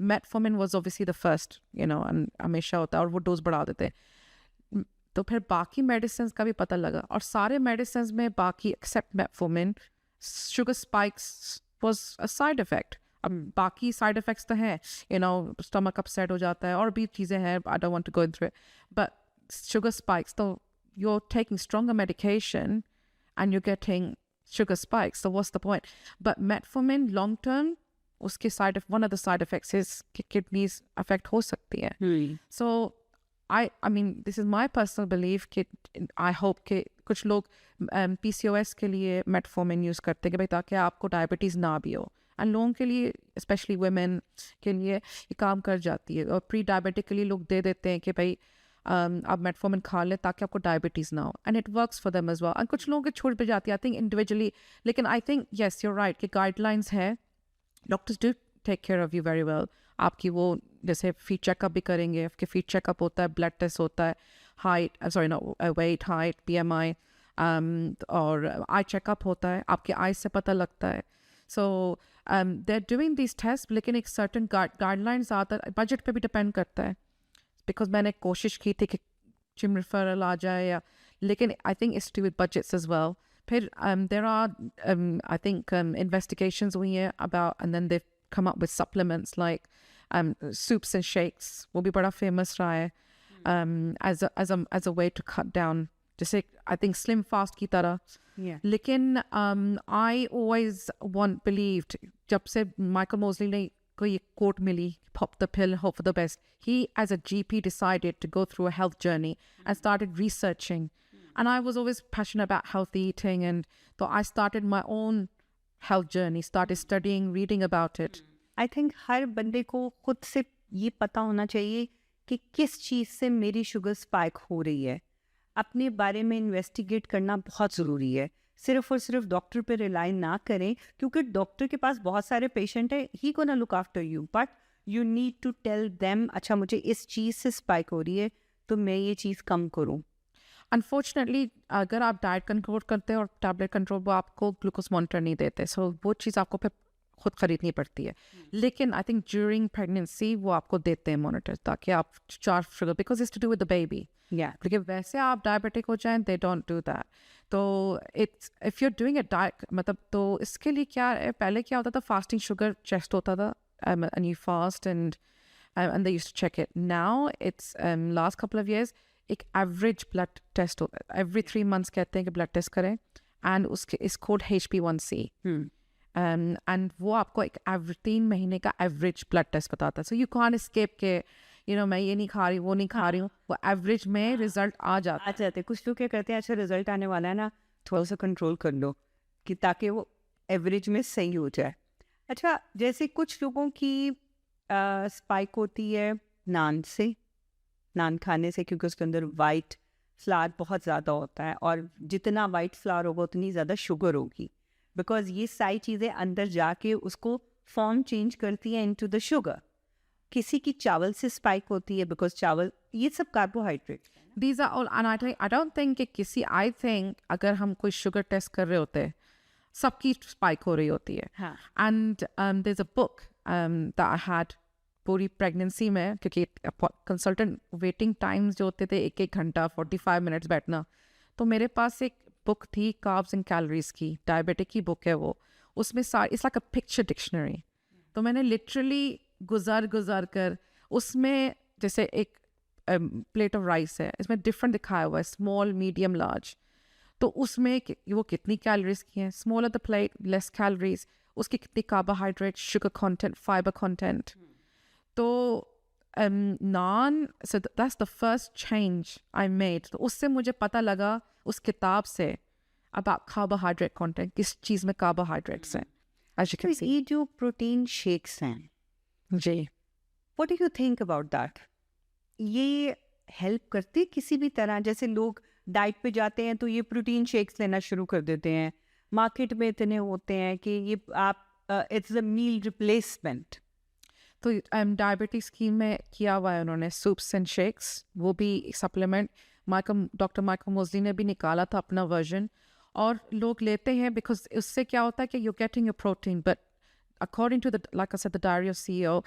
metformin was obviously the first, you know, and हमेशा होता है और वो डोज बढ़ा देते हैं। तो फिर बाकी मेडिसिन का भी पता लगा, और सारे मेडिसिन में बाकी accept metformin, sugar spikes was a side effect। अब बाकी साइड इफेक्ट्स तो हैं, यू नो स्टमक अपसेट हो जाता है और भी चीज़ें हैं, I don't want to go into it, but sugar spikes, तो you are taking stronger medication and you're getting sugar spikes, so what's the point? But metformin long term, उसके one of the side effects is कि kidneys affect हो सकती है। So I mean this is my personal belief कि I hope कि कुछ लोग PCOS के लिए metformin यूज़ करते हैं कि भाई ताकि आपको डायबिटीज़ ना भी हो, एंड लोगों के लिए स्पेशली वुमेन के लिए ये काम कर जाती है, और प्री डायबिटिक के लिए लोग दे देते हैं कि भाई आप मेटफॉर्मिन खा लें ताकि आपको डायबिटीज़ ना हो, and it works for them as well. And कुछ लोगों के छूट पे जाती है, आई थिंक इंडिविजुअली, लेकिन I think yes you are right कि गाइडलाइंस है, doctors do take care of you very well. आपकी वो जैसे फीट चेकअप भी करेंगे, आपके फीट चेकअप होता है, ब्लड टेस्ट होता है, height sorry no weight, height, BMI, और आई चेकअप होता है, आपके आई से पता लगता है। So they are doing this test, लेकिन एक सर्टन गाइडलाइंस आता है, बजट पे भी डिपेंड करता है, बिकॉज मैंने कोशिश की थी कि जिम रेफरल आ जाए, या लेकिन I think it's to with budgets as well. फिर there are I think investigations हुई हैं अबाउट, and then they come up with supplements like soups and shakes, वो भी बड़ा फेमस रहा है as a way to cut down, जैसे आई थिंक स्लिम फास्ट की तरह। लेकिन आई ऑलवेज बिलीव्ड, जब से माइकल मोजली ने को ये कोट मिली, pop the pill, hope for the best, he as a GP decided to go through a health journey and started researching, and I was always passionate about healthy eating, and so I started my own health journey, started studying, reading about it. I think हर बंदे को खुद से ये पता होना चाहिए कि किस चीज़ से मेरी शुगर स्पाइक हो रही है। अपने बारे में इन्वेस्टिगेट करना बहुत ज़रूरी है, सिर्फ और सिर्फ डॉक्टर पे रिलाई ना करें, क्योंकि डॉक्टर के पास बहुत सारे पेशेंट हैं, he gonna look after you, but you need to tell them अच्छा मुझे इस चीज़ से स्पाइक हो रही है तो मैं ये चीज़ कम करूँ। अनफॉर्चुनेटली अगर आप डाइट कंट्रोल करते हैं और टैबलेट कंट्रोल, वो आपको ग्लूकोज मॉनिटर नहीं देते, सो वो चीज़ आपको फिर खुद खरीदनी पड़ती है। लेकिन आई थिंक ड्यूरिंग प्रेगनेंसी वो आपको देते हैं मॉनिटर, ताकि आप चार sugar, because it's to do with the baby, लेकिन वैसे आप डायबिटिक हो जाएं, दे डोंट डू दैट। तो it's if you are doing a diet, मतलब तो इसके लिए क्या है, पहले क्या होता था, फास्टिंग शुगर टेस्ट होता था, and you fast, and they used to check it. Now it's last couple of years एक average blood test होता है, every 3 months कहते हैं कि blood test करें, and उसके is called HB1C, and वो आपको एक 3 महीने का average blood test बताता है, so you can't escape के you know मैं ये नहीं खा रही, वो नहीं खा रही हूँ, वो average में रिजल्ट आ जाता है। कुछ लोग क्या करते हैं, अच्छा रिजल्ट आने वाला है ना, थोड़ा सा कंट्रोल कर लो कि ताकि वो एवरेज में सही हो जाए। अच्छा, जैसे कुछ लोगों की स्पाइक होती है नान से, नान खाने से, क्योंकि उसके अंदर वाइट फ्लावर बहुत ज़्यादा होता है, और जितना वाइट फ्लावर होगा उतनी ज़्यादा शुगर होगी, बिकॉज ये सारी चीज़ें अंदर जाके उसको फॉर्म चेंज करती हैं इनटू द शुगर। किसी की चावल से स्पाइक होती है, बिकॉज चावल ये सब carbohydrate. These are all, and I don't think कि किसी, I think अगर हम कोई शुगर टेस्ट कर रहे होते सबकी स्पाइक हो रही होती है. हाँ. And there's a book that I had पूरी प्रेगनेंसी में, क्योंकि कंसल्टेंट वेटिंग टाइम्स जो होते थे 1-1 घंटा 45 मिनट्स बैठना, तो मेरे पास एक बुक थी कार्ब्स एंड कैलोरीज की, डायबिटिक की बुक है वो. उसमें it's like a picture dictionary. तो मैंने लिटरली गुजार कर उसमें, जैसे एक प्लेट ऑफ राइस है, इसमें डिफरेंट दिखाया हुआ है, स्मॉल मीडियम लार्ज. तो उसमें वो कितनी कैलोरीज की हैं, smaller the plate less calories, उसकी कितनी carbohydrate, sugar content, fibre content. तो नान, so that's the first change I made. तो उससे मुझे पता लगा उस किताब से अबाउट कार्बोहाइड्रेट कंटेंट, किस चीज़ में कार्बोहाइड्रेट्स हैं. As you can see. ये जो प्रोटीन शेक्स हैं, जी, what do you think about that? ये हेल्प करते किसी भी तरह? जैसे लोग डाइट पे जाते हैं तो ये प्रोटीन शेक्स लेना शुरू कर देते हैं, मार्केट में इतने होते हैं कि ये आप इट्स अ मील रिप्लेसमेंट. तो डायबिटीज स्कीम में किया हुआ है उन्होंने सूप्स एंड शेक्स, वो भी सप्लीमेंट. डॉक्टर माइकल मोज़ली ने भी निकाला था अपना वर्जन, और लोग लेते हैं बिकॉज उससे क्या होता है कि you getting your protein, but according to the like I said the diary of CEO,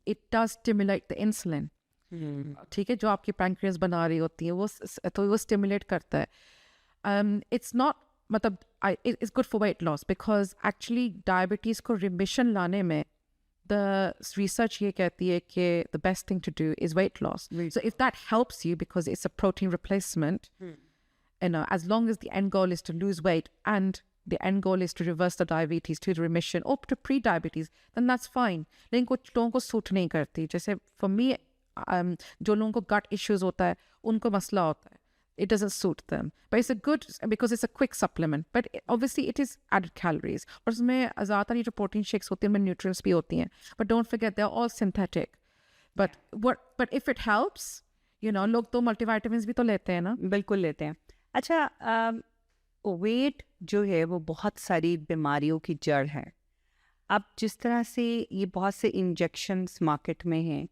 it does stimulate the insulin. ठीक है, जो आपकी पैंक्रियास बना रही होती है वो स्टिमुलेट करता है. इट्स नॉट, मतलब it's good for weight loss, because actually diabetes को रिमिशन लाने में the research ये कहती है कि the best thing to do is weight loss. So if that helps you because it's a protein replacement, you know, as long as the end goal is to lose weight and the end goal is to reverse the diabetes to the remission or to pre-diabetes, then that's fine. लेकिन कुछ लोगों को suit नहीं करती. जैसे for me, जो लोगों को gut issues होता है, उनको मसला होता है. It doesn't suit them, but it's a good, because it's a quick supplement, but obviously it is added calories. और उसमें ज़्यादातर ये जो प्रोटीन शेक्स होती हैं उनमें न्यूट्रिएंट्स भी होती हैं, but don't forget they're all synthetic. But if it helps, you know, लोग तो मल्टीविटामिन्स भी तो लेते हैं ना. बिल्कुल लेते हैं. अच्छा, वेट जो है वो बहुत सारी बीमारियों की जड़ है. अब जिस तरह से ये बहुत से इंजेक्शंस मार्केट में हैं,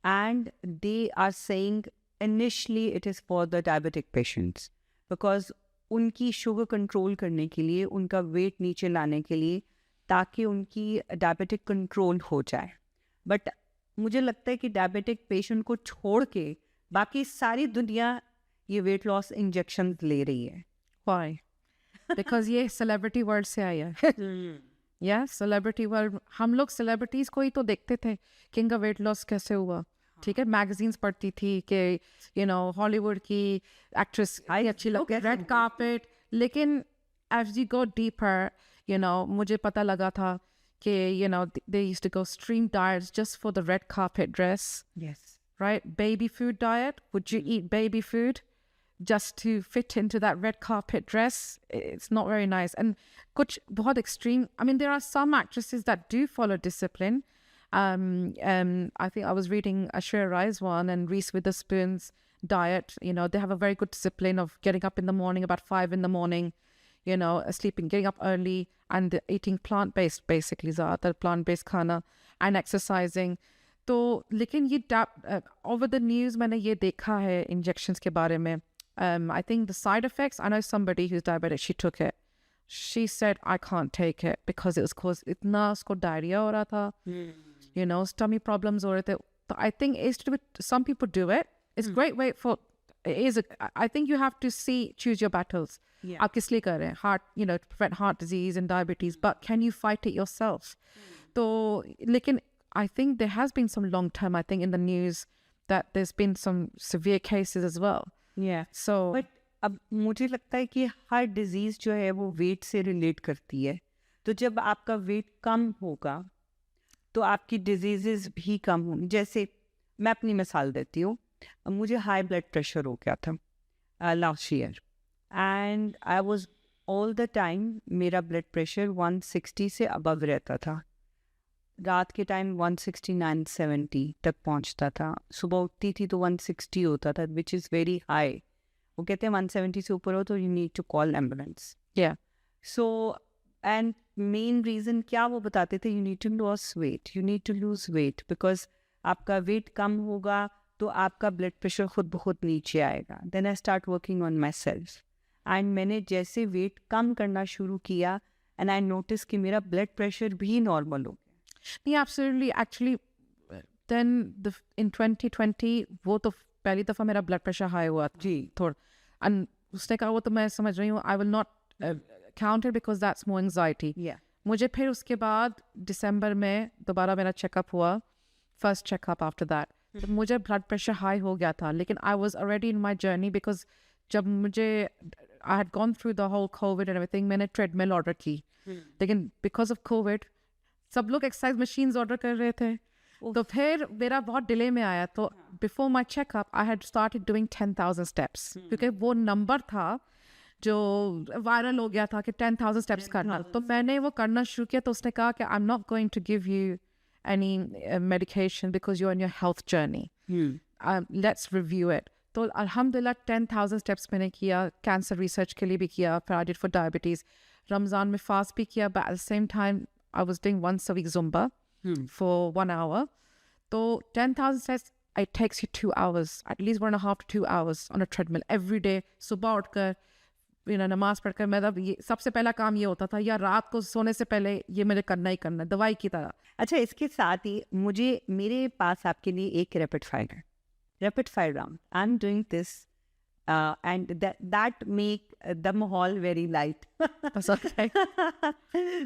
and they are saying initially it is for the diabetic patients because उनकी शुगर कंट्रोल करने के लिए, उनका वेट नीचे लाने के लिए, ताकि उनकी डायबिटिक कंट्रोल हो जाए. बट मुझे लगता है कि डायबिटिक पेशेंट को छोड़ के बाकी सारी दुनिया ये वेट लॉस इंजेक्शन ले रही है. Why? Because ये सेलिब्रिटी वर्ल्ड से आया है. या सेलिब्रिटी वर्ल्ड, हम लोग सेलिब्रिटीज़ को ही तो देखते थे कि इनका वेट लॉस कैसे हुआ. ठीक है, मैगजीन्स पढ़ती थी कि यू नो हॉलीवुड की एक्ट्रेस अच्छी लगती है, रेड कार्पेट. लेकिन as you go deeper, you know, मुझे पता लगा था कि you know they used to go extreme diets just for the red carpet dress. Yes, right, baby food diet. Would you eat baby food just to fit into that red carpet dress? It's not very nice. And kuch bahut extreme. I mean, there are some actresses that do follow discipline. I think I was reading Aishwarya Rai's one and Reese Witherspoon's diet. You know, they have a very good discipline of getting up in the morning about 5 in the morning, you know, sleeping, getting up early, and eating plant-based, basically, zyadar plant-based khana, and exercising. तो लेकिन ये over the news मैंने ये देखा है injections के बारे में. I think the side effects, I know somebody who's diabetic, she took it. She said, I can't take it because it was caused, itna usko diarrhea ho raha tha, you know, tummy problems ho rahe the. So I think it's to do with, some people do it. It's great way for, it is, I think you have to choose your battles. आप किस लिए कर रहे हैं? Heart, you know, to prevent heart disease and diabetes, but can you fight it yourself? So, lekin, I think there has been some long term, I think in the news that there's been some severe cases as well. Yeah. So, but अब मुझे लगता है कि हर disease जो है वो wait से relate करती है. तो जब आपका वेट कम होगा तो आपकी डिजीज़ भी कम होंगी. जैसे मैं अपनी मिसाल देती हूँ, मुझे हाई ब्लड प्रेशर हो गया था last year, and I was all the time, मेरा ब्लड प्रेशर 160 से अबव रहता था. रात के टाइम 169-70 तक पहुंचता था. सुबह उठती थी तो 160 होता था, विच इज़ वेरी हाई. वो कहते हैं 170 से ऊपर हो तो you need to call ambulance. yeah. So and main reason क्या वो बताते थे, you need to loss weight, you need to lose weight, because आपका वेट कम होगा तो आपका ब्लड प्रेशर खुद बहुत नीचे आएगा. Then I start working on my self, and मैंने जैसे वेट कम करना शुरू किया, एंड आई नोटिस कि मेरा ब्लड प्रेशर भी नॉर्मल हो गया। नहीं, absolutely. Actually, then in 2020 वो तो पहली दफ़ा मेरा ब्लड प्रेशर हाई हुआ था जी। थोड़ा, and उसने कहा वो तो मैं समझ रही हूँ, I will not count it because that's more anxiety. या मुझे फिर उसके बाद दिसंबर में दोबारा मेरा चेकअप हुआ, फर्स्ट चेकअप आफ्टर दैट, तो मुझे ब्लड प्रेशर हाई हो गया था, लेकिन I was already in my journey because जब मुझे I had gone through the whole Covid and everything, मैंने ट्रेडमिल ऑर्डर की, लेकिन बिकॉज ऑफ कोविड सब लोग एक्सरसाइज मशीन्स ऑर्डर कर रहे थे, तो फिर मेरा बहुत डिले में आया, तो before my checkup I had started doing 10,000 steps, क्योंकि वो नंबर था जो वायरल हो गया था कि 10,000 स्टेप्स करना, तो मैंने वो करना शुरू किया, तो उसने कहा कि I am not going to give you any medication because you're on your health journey. Let's review it. तो अल्हम्दुलिल्लाह 10,000 steps मैंने किया, कैंसर रिसर्च के लिए भी किया, फिर I did for diabetes, Ramzan में फास्ट भी किया, but at the same time I was doing once a week Zumba for 1 hour. तो 10,000 steps, it takes you 2 hours, at least 1.5 to 2 hours on a treadmill every day. सुबह उठकर नमाज पढ़कर मेरा ये सबसे पहला काम ये होता था, या रात को सोने से पहले ये मुझे करना ही करना, दवाई की तरह। अच्छा, इसके साथ ही मुझे मेरे पास आपके लिए एक rapid fire round. I am doing this and that make the माहौल very light.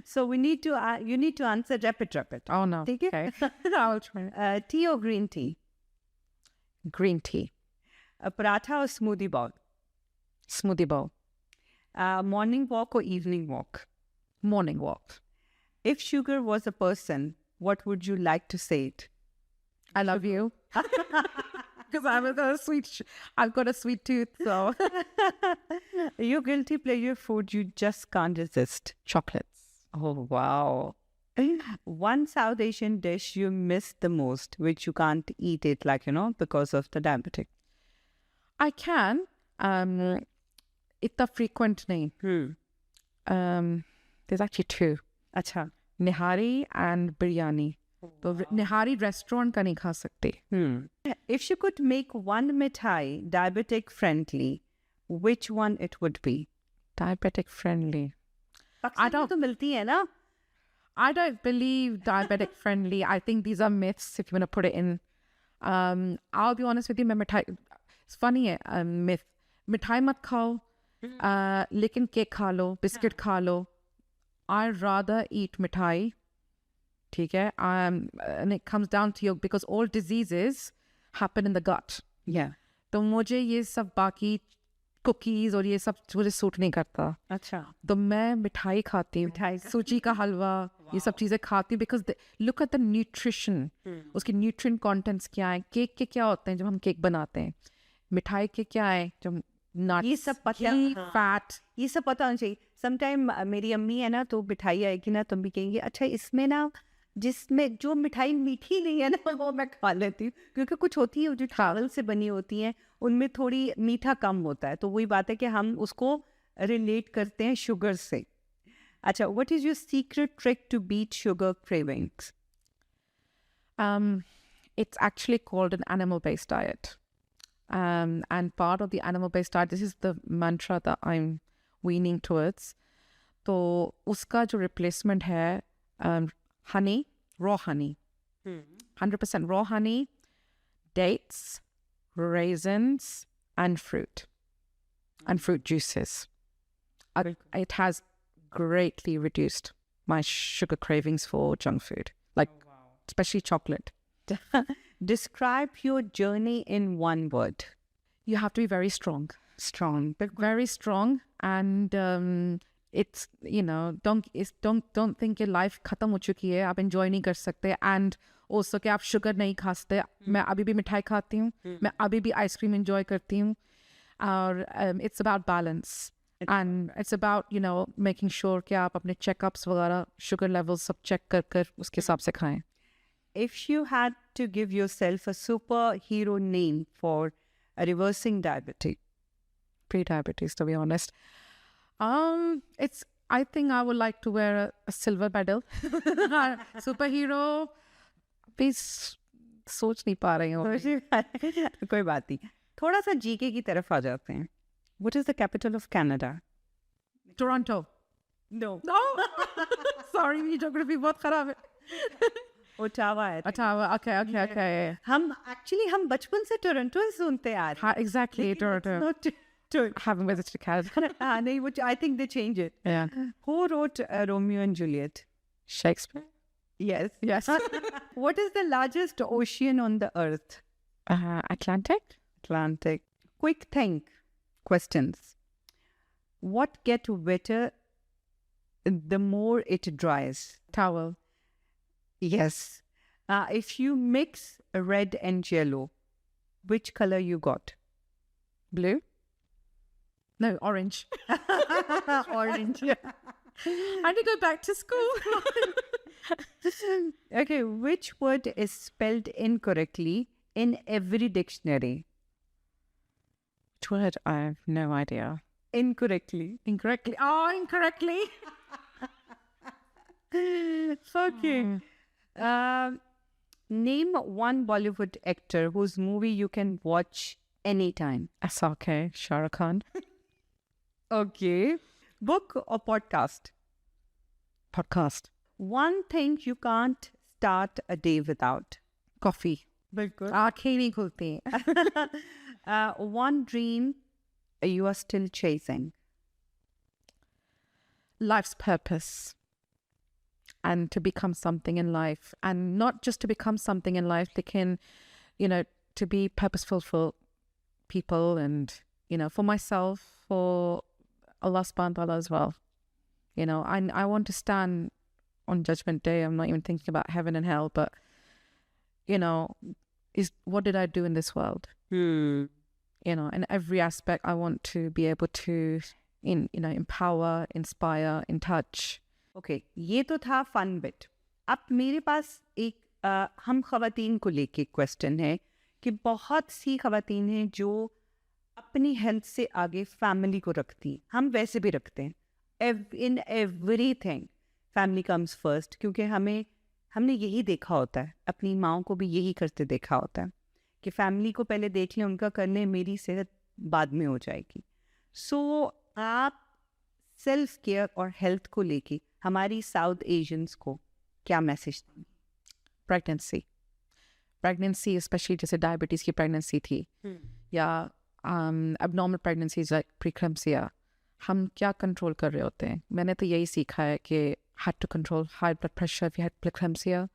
So we need to you need to answer rapid. Oh no. ठीक है? Okay. I will try. Tea और green tea? Green tea. Paratha और smoothie bowl? Smoothie bowl. Morning walk और evening walk? Morning walk. If sugar was a person, what would you like to say it? I love you. Because I've got a sweet tooth, so. Your guilty pleasure food you just can't resist? Chocolates. Oh, wow. One South Asian dish you miss the most, which you can't eat it, like, because of the diabetic. I can. It's frequent name. There's actually 2. अच्छा. Nihari and biryani. तो निहारी restaurant का नहीं खा सकते. If you could make one mithai diabetic friendly, which one it would be? Diabetic friendly. I don't. तो मिलती है ना? I don't believe diabetic friendly. I think these are myths if you want to put it in. I'll be honest with you, मैं मिठाई, it's funny है, myth. मिठाई मत खाओ, लेकिन केक खा लो, बिस्किट खा लो. I'd rather eat mithai, ठीक है, and it comes down to because all diseases happen in the gut. Yeah. तो मुझे ये सब बाकी कुकीज और ये सब मुझे सूट नहीं करता. अच्छा. तो मैं मिठाई खाती हूँ, सूजी का हलवा, ये सब चीज़ें खाती हूँ, because look at the nutrition, उसकी nutrient contents क्या है, केक के क्या होते हैं जब हम केक बनाते हैं, मिठाई के क्या है जब nuts, ये सब पता, फैट, ये सब पता होना चाहिए. समटाइम मेरी अम्मी है ना, तो मिठाई आएगी ना, तुम भी कहेंगे अच्छा इसमें ना, जिसमें जो मिठाई मीठी नहीं है ना वो मैं खा लेती हूँ, क्योंकि कुछ होती है जो चावल से बनी होती हैं उनमें थोड़ी मीठा कम होता है, तो वही बात है कि हम उसको रिलेट करते हैं शुगर से. अच्छा, what is your secret trick to beat sugar cravings? It's actually called an animal-based diet. And part of the animal-based diet, this is the mantra that I'm weaning towards. तो उसका जो replacement है, honey, raw honey, 100% raw honey, dates, raisins, and fruit juices. It has greatly reduced my sugar cravings for junk food, like especially chocolate. Describe your journey in one word. You have to be very strong. But very strong, and it's don't think your life खत्म हो चुकी है, आप enjoy नहीं कर सकते, and also कि आप sugar नहीं खा सकते. मैं अभी भी मिठाई खाती हूँ, मैं अभी भी आइसक्रीम enjoy करती हूँ, और it's about balance, and it's about making sure कि आप अपने checkups वगैरह sugar levels सब check कर उसके हिसाब से खाएं. If you had to give yourself a superhero name for reversing diabetes, pre-diabetes, to be honest, I think I would like to wear a silver medal. Superhero, भी सोच नहीं पा रही हूँ. कोई बात नहीं, थोड़ा सा जीके की तरफ आ जाते हैं. What is the capital of Canada? Toronto. No No. Sorry, मेरी geography बहुत खराब है. ओटावा है Ottawa. Okay. हम एक्चुअली हम बचपन से टोरंटो ही सुनते आ रहे हैं Exactly. Toronto. Not I haven't visited Canada. हाँ नहीं वो I think they change it. Yeah. Who wrote Romeo and Juliet? Shakespeare. Yes. Yes. What is the largest ocean on the earth? Atlantic. Atlantic. Quick think questions. What get wetter the more it dries? Towel. Yes. If you mix red and yellow, which color you got? Blue. No, orange. Orange. I need to go back to school. Okay, which word is spelled incorrectly in every dictionary? Which word? I have no idea. Incorrectly. Incorrectly. Oh, incorrectly. Okay. Name one Bollywood actor whose movie you can watch anytime. SRK. Shah Rukh Khan. Okay. Book or podcast? Podcast. One thing you can't start a day without. Coffee. Bilkul. आँखें नहीं खुलती. One dream you are still chasing. Life's purpose. And to become something in life. And not just to become something in life, lekin, to be purposeful for people and, for myself, for Allah subhanahu wa ta'ala as well. I want to stand on Judgment Day. I'm not even thinking about heaven and hell, but, is what did I do in this world? In every aspect, I want to be able to, empower, inspire, in touch. Okay, ये तो था fun bit. अब मेरे पास एक हम ख़वातीन को लेके क्वेश्चन है कि बहुत सी ख़वातीन हैं जो अपनी हेल्थ से आगे फैमिली को रखती हैं. हम वैसे भी रखते हैं. In everything family comes first, क्योंकि हमने यही देखा होता है, अपनी माँओं को भी यही करते देखा होता है कि फैमिली को पहले देख लें, उनका कर लें, मेरी सेहत बाद में हो जाएगी. सो आप सेल्फ केयर और हेल्थ को लेके हमारी साउथ एशियंस को क्या मैसेज देंगे? प्रेगनेंसी स्पेशली जैसे डायबिटीज़ की प्रेगनेंसी थी या एबनॉर्मल प्रेगनेंसीज लाइक प्रीक्लैम्सिया, हम क्या कंट्रोल कर रहे होते हैं? मैंने तो यही सीखा है कि had to control high blood pressure if you had preeclampsia.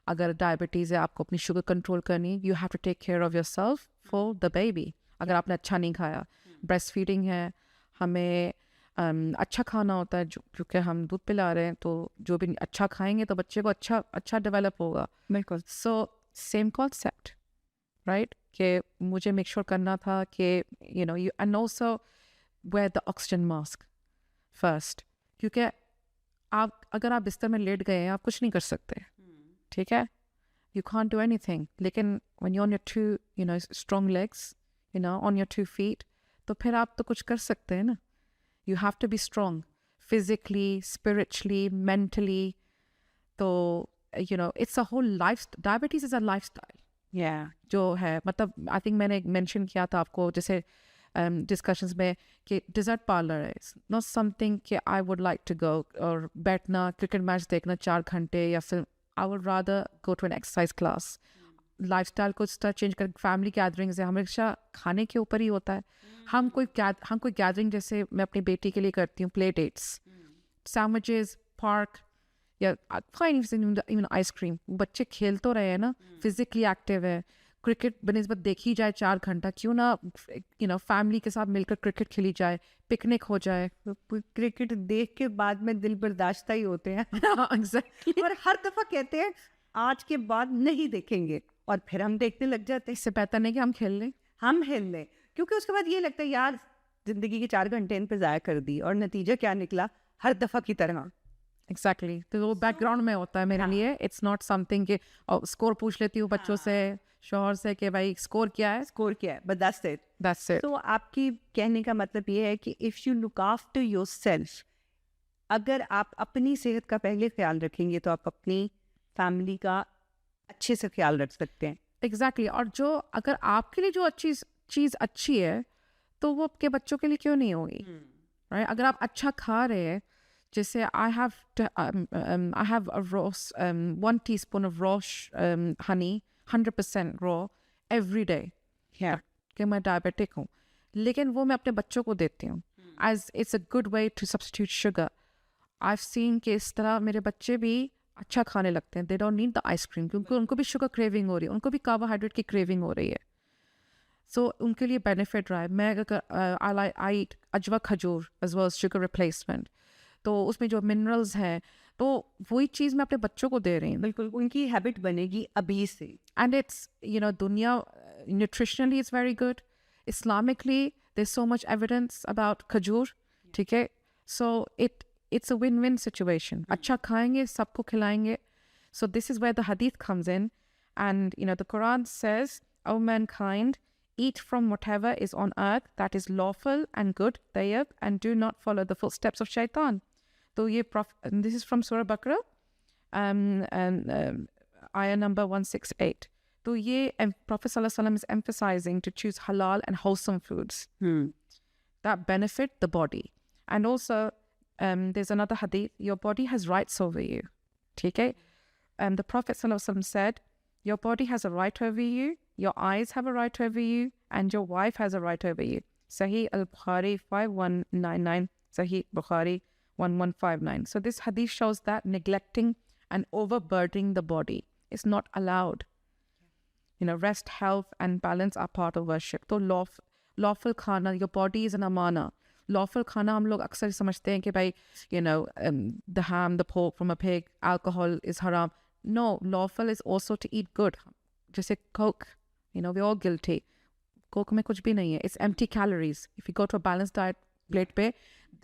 अगर डायबिटीज़ है, आपको अपनी शुगर कंट्रोल करनी. You have to take care of yourself for the baby. अगर आपने अच्छा नहीं खाया, ब्रेस्ट फीडिंग है, हमें अच्छा खाना होता है, क्योंकि हम दूध पिला रहे हैं, तो जो भी अच्छा खाएंगे तो बच्चे को अच्छा डेवलप होगा. बिल्कुल. So same concept, right? कि मुझे मेक श्योर करना था कि you and also where the oxygen mask first, क्योंकि अगर आप बिस्तर में लेट गए हैं, आप कुछ नहीं कर सकते, ठीक है? You can't do anything. लेकिन when you on your two strong legs, on your 2 feet, तो फिर आप तो कुछ कर सकते हैं ना. You have to be strong physically, spiritually, mentally. So, it's a whole lifestyle. Diabetes is a lifestyle. Yeah. जो है, मतलब I think मैंने mention किया था आपको जैसे discussions में कि dessert parlor is not something कि I would like to go और बैठना cricket match देखना 4 घंटे, या फिर I would rather go to an exercise class. Lifestyle को इस तरह चेंज कर. फैमिली गैदरिंग्स है, हमेशा खाने के ऊपर ही होता है. हम कोई गैदरिंग जैसे मैं अपनी बेटी के लिए करती हूँ, प्ले डेट्स, सैंडविचेस, पार्क, या इवन आइसक्रीम. बच्चे खेल तो रहे हैं ना, फिजिकली एक्टिव है. क्रिकेट बनिस्बत देखी जाए 4 घंटा, क्यों ना फैमिली के साथ मिलकर क्रिकेट खेली जाए, पिकनिक हो जाए. क्रिकेट देख के बाद में दिल बर्दाश्त ही होते हैं. Exactly. और हर दफा कहते हैं आज के बाद नहीं देखेंगे, और फिर हम देखने लग जाते हैं. इससे बेहतर नहीं कि हम खेल लें, हम खेल लें, क्योंकि उसके बाद ये लगता है यार जिंदगी के 4 घंटे इन पे ज़ाया कर दी, और नतीजा क्या निकला, हर दफा की तरह. एग्जैक्टली. तो वो बैकग्राउंड में होता है मेरे लिए. इट्स नॉट समथिंग कि स्कोर पूछ लेती हूँ बच्चों से, शोहर से कि भाई स्कोर क्या है, बट दैट्स इट. तो आपकी कहने का मतलब ये है कि if you look after yourself, अगर आप अपनी सेहत का पहले ख्याल रखेंगे तो आप अपनी फैमिली का अच्छे से ख्याल रख सकते हैं. एग्जैक्टली. और जो अगर आपके लिए जो चीज़ अच्छी है, तो वो आपके बच्चों के लिए क्यों नहीं होगी, राइट? अगर आप अच्छा खा रहे हैं, जैसे I have a raw 1 teaspoon of raw honey 100% raw every day Yeah. कि मैं डायबिटिक हूँ, लेकिन वो मैं अपने बच्चों को देती हूँ as it's a good way to substitute sugar. I've seen कि इस तरह मेरे बच्चे भी अच्छा खाने लगते हैं. They don't need the ice cream क्योंकि उनको भी शुगर क्रेविंग हो रही है, उनको भी कार्बोहाइड्रेट की क्रेविंग हो रही है. सो उनके लिए बेनिफिट रहा है. मैं अगर आई ईट अजवा खजूर एज वेल शुगर रिप्लेसमेंट, तो उसमें जो मिनरल्स हैं तो वही चीज़ मैं अपने बच्चों को दे रही हूँ. बिल्कुल उनकी हैबिट बनेगी अभी से. एंड इट्स दुनिया nutritionally is very good. Islamically there's so much evidence about खजूर. ठीक है, सो it's a win-win situation. अच्छा खाएंगे, सबको खिलाएंगे. So this is where the hadith comes in. And, the Quran says, O mankind, eat from whatever is on earth that is lawful and good, tayyib, and do not follow the footsteps of shaitan. So and this is from Surah Baqarah, ayah number 168. So Prophet Sallallahu Alaihi Wasallam is emphasizing to choose halal and wholesome foods that benefit the body. And also, there's another hadith, your body has rights over you. Okay? The Prophet Sallallahu Alaihi Wasallam said, your body has a right over you, your eyes have a right over you, and your wife has a right over you. Sahih al-Bukhari 5199, Sahih Bukhari 1159. So this hadith shows that neglecting and overburdening the body is not allowed. Rest, health, and balance are part of worship. So lawful khana, your body is an amana. Lawful khana हम लोग अक्सर समझते हैं कि भाई the ham, the pork from a pig, alcohol is haram. No, lawful is also to eat good. जैसे Coke, we're all guilty. Coke में कुछ भी नहीं है. It's empty calories. If you go to a balanced diet plate पे,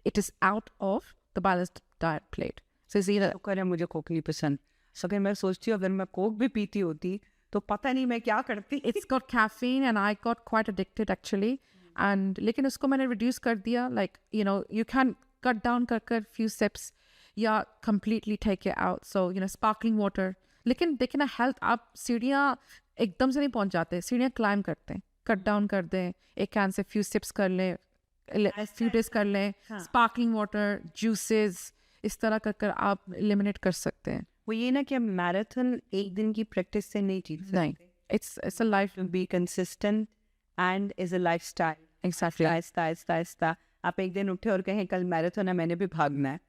it is out of the balanced diet plate. So it's either शुक्र है मुझे कोक नहीं पसंद. अगर मैं सोचती हूँ अगर मैं कोक भी पीती होती तो पता नहीं मैं क्या करती. It's got caffeine and I got quite addicted actually. And लेकिन उसको मैंने reduce कर दिया. Like, you can cut down कर few sips या completely take it out. So, sparkling water. लेकिन देखिए ना, health आप सीढ़ियाँ एकदम से नहीं पहुँच जाते. सीढ़ियाँ climb करते हैं. Cut down कर दें. एक can से few sips कर लें. Few days कर लें. Sparkling water, juices. इस तरह कर आप eliminate कर सकते हैं. वो ये ना कि हम मैराथन एक दिन की प्रैक्टिस से नहीं जीत सकते. नहीं. It's a life. To be consistent and is a lifestyle. Exactly. आहिस्ता आप एक दिन उठे और कहें कल मैराथन है मैंने भी भागना है,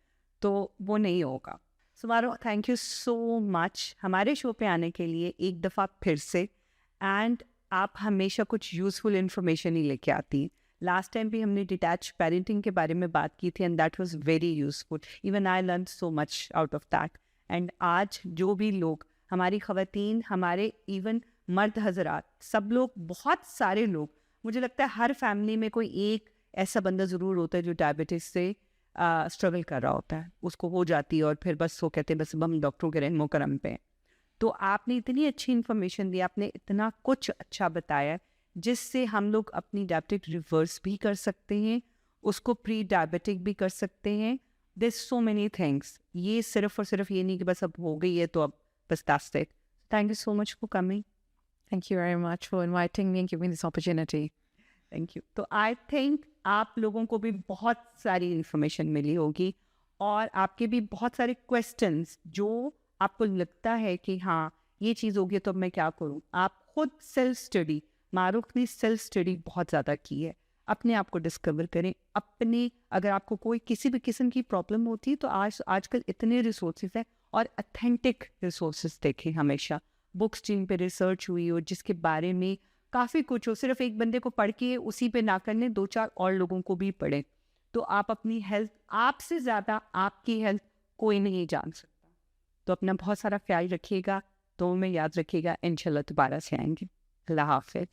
तो वो नहीं होगा. सो मारो, थैंक यू सो मच हमारे शो पे आने के लिए एक दफ़ा फिर से. एंड आप हमेशा कुछ यूज़फुल इन्फॉर्मेशन ही लेके आती हैं. लास्ट टाइम भी हमने डिटैच पेरेंटिंग के बारे में बात की थी and that was very useful. Even I learn so much out of that. And आज जो भी लोग, हमारी ख़वातीन, हमारे इवन मर्द हजरात, सब लोग, बहुत सारे लोग, मुझे लगता है हर फैमिली में कोई एक ऐसा बंदा ज़रूर होता है जो डायबिटीज़ से स्ट्रगल कर रहा होता है. उसको हो जाती है और फिर बस वो कहते हैं बस हम डॉक्टरों के रहमो करम पे. तो आपने इतनी अच्छी इन्फॉर्मेशन दी, आपने इतना कुछ अच्छा बताया जिससे हम लोग अपनी डायबिटिक रिवर्स भी कर सकते हैं, उसको प्री डायबिटिक भी कर सकते हैं. There's so many things. ये सिर्फ और सिर्फ ये नहीं कि बस अब हो गई है तो अब बस that's it. Thank you so much for coming. Thank you very much for inviting me and giving me this opportunity. Thank you. तो I think आप लोगों को भी बहुत सारी इन्फॉर्मेशन मिली होगी और आपके भी बहुत सारे क्वेश्चंस जो आपको लगता है कि हाँ ये चीज़ होगी तो अब मैं क्या करूँ. आप खुद सेल्फ स्टडी, मारूफ ने सेल्फ स्टडी बहुत ज़्यादा की है. अपने आप को डिस्कवर करें. अपने, अगर आपको कोई किसी भी किस्म की प्रॉब्लम होती है तो आजकल इतने रिसोर्सेज हैं और अथेंटिक रिसोर्सेज देखें हमेशा. बुक्स जिन पे रिसर्च हुई हो, जिसके बारे में काफ़ी कुछ हो, सिर्फ एक बंदे को पढ़ के उसी पे ना करने, 2-4 और लोगों को भी पढ़ें. तो आप अपनी हेल्थ, आपसे ज़्यादा आपकी हेल्थ कोई नहीं जान सकता. तो अपना बहुत सारा ख्याल रखिएगा. तो में याद रखिएगा, इंशाल्लाह दोबारा से आएंगे. अल्लाह हाफ़िज़.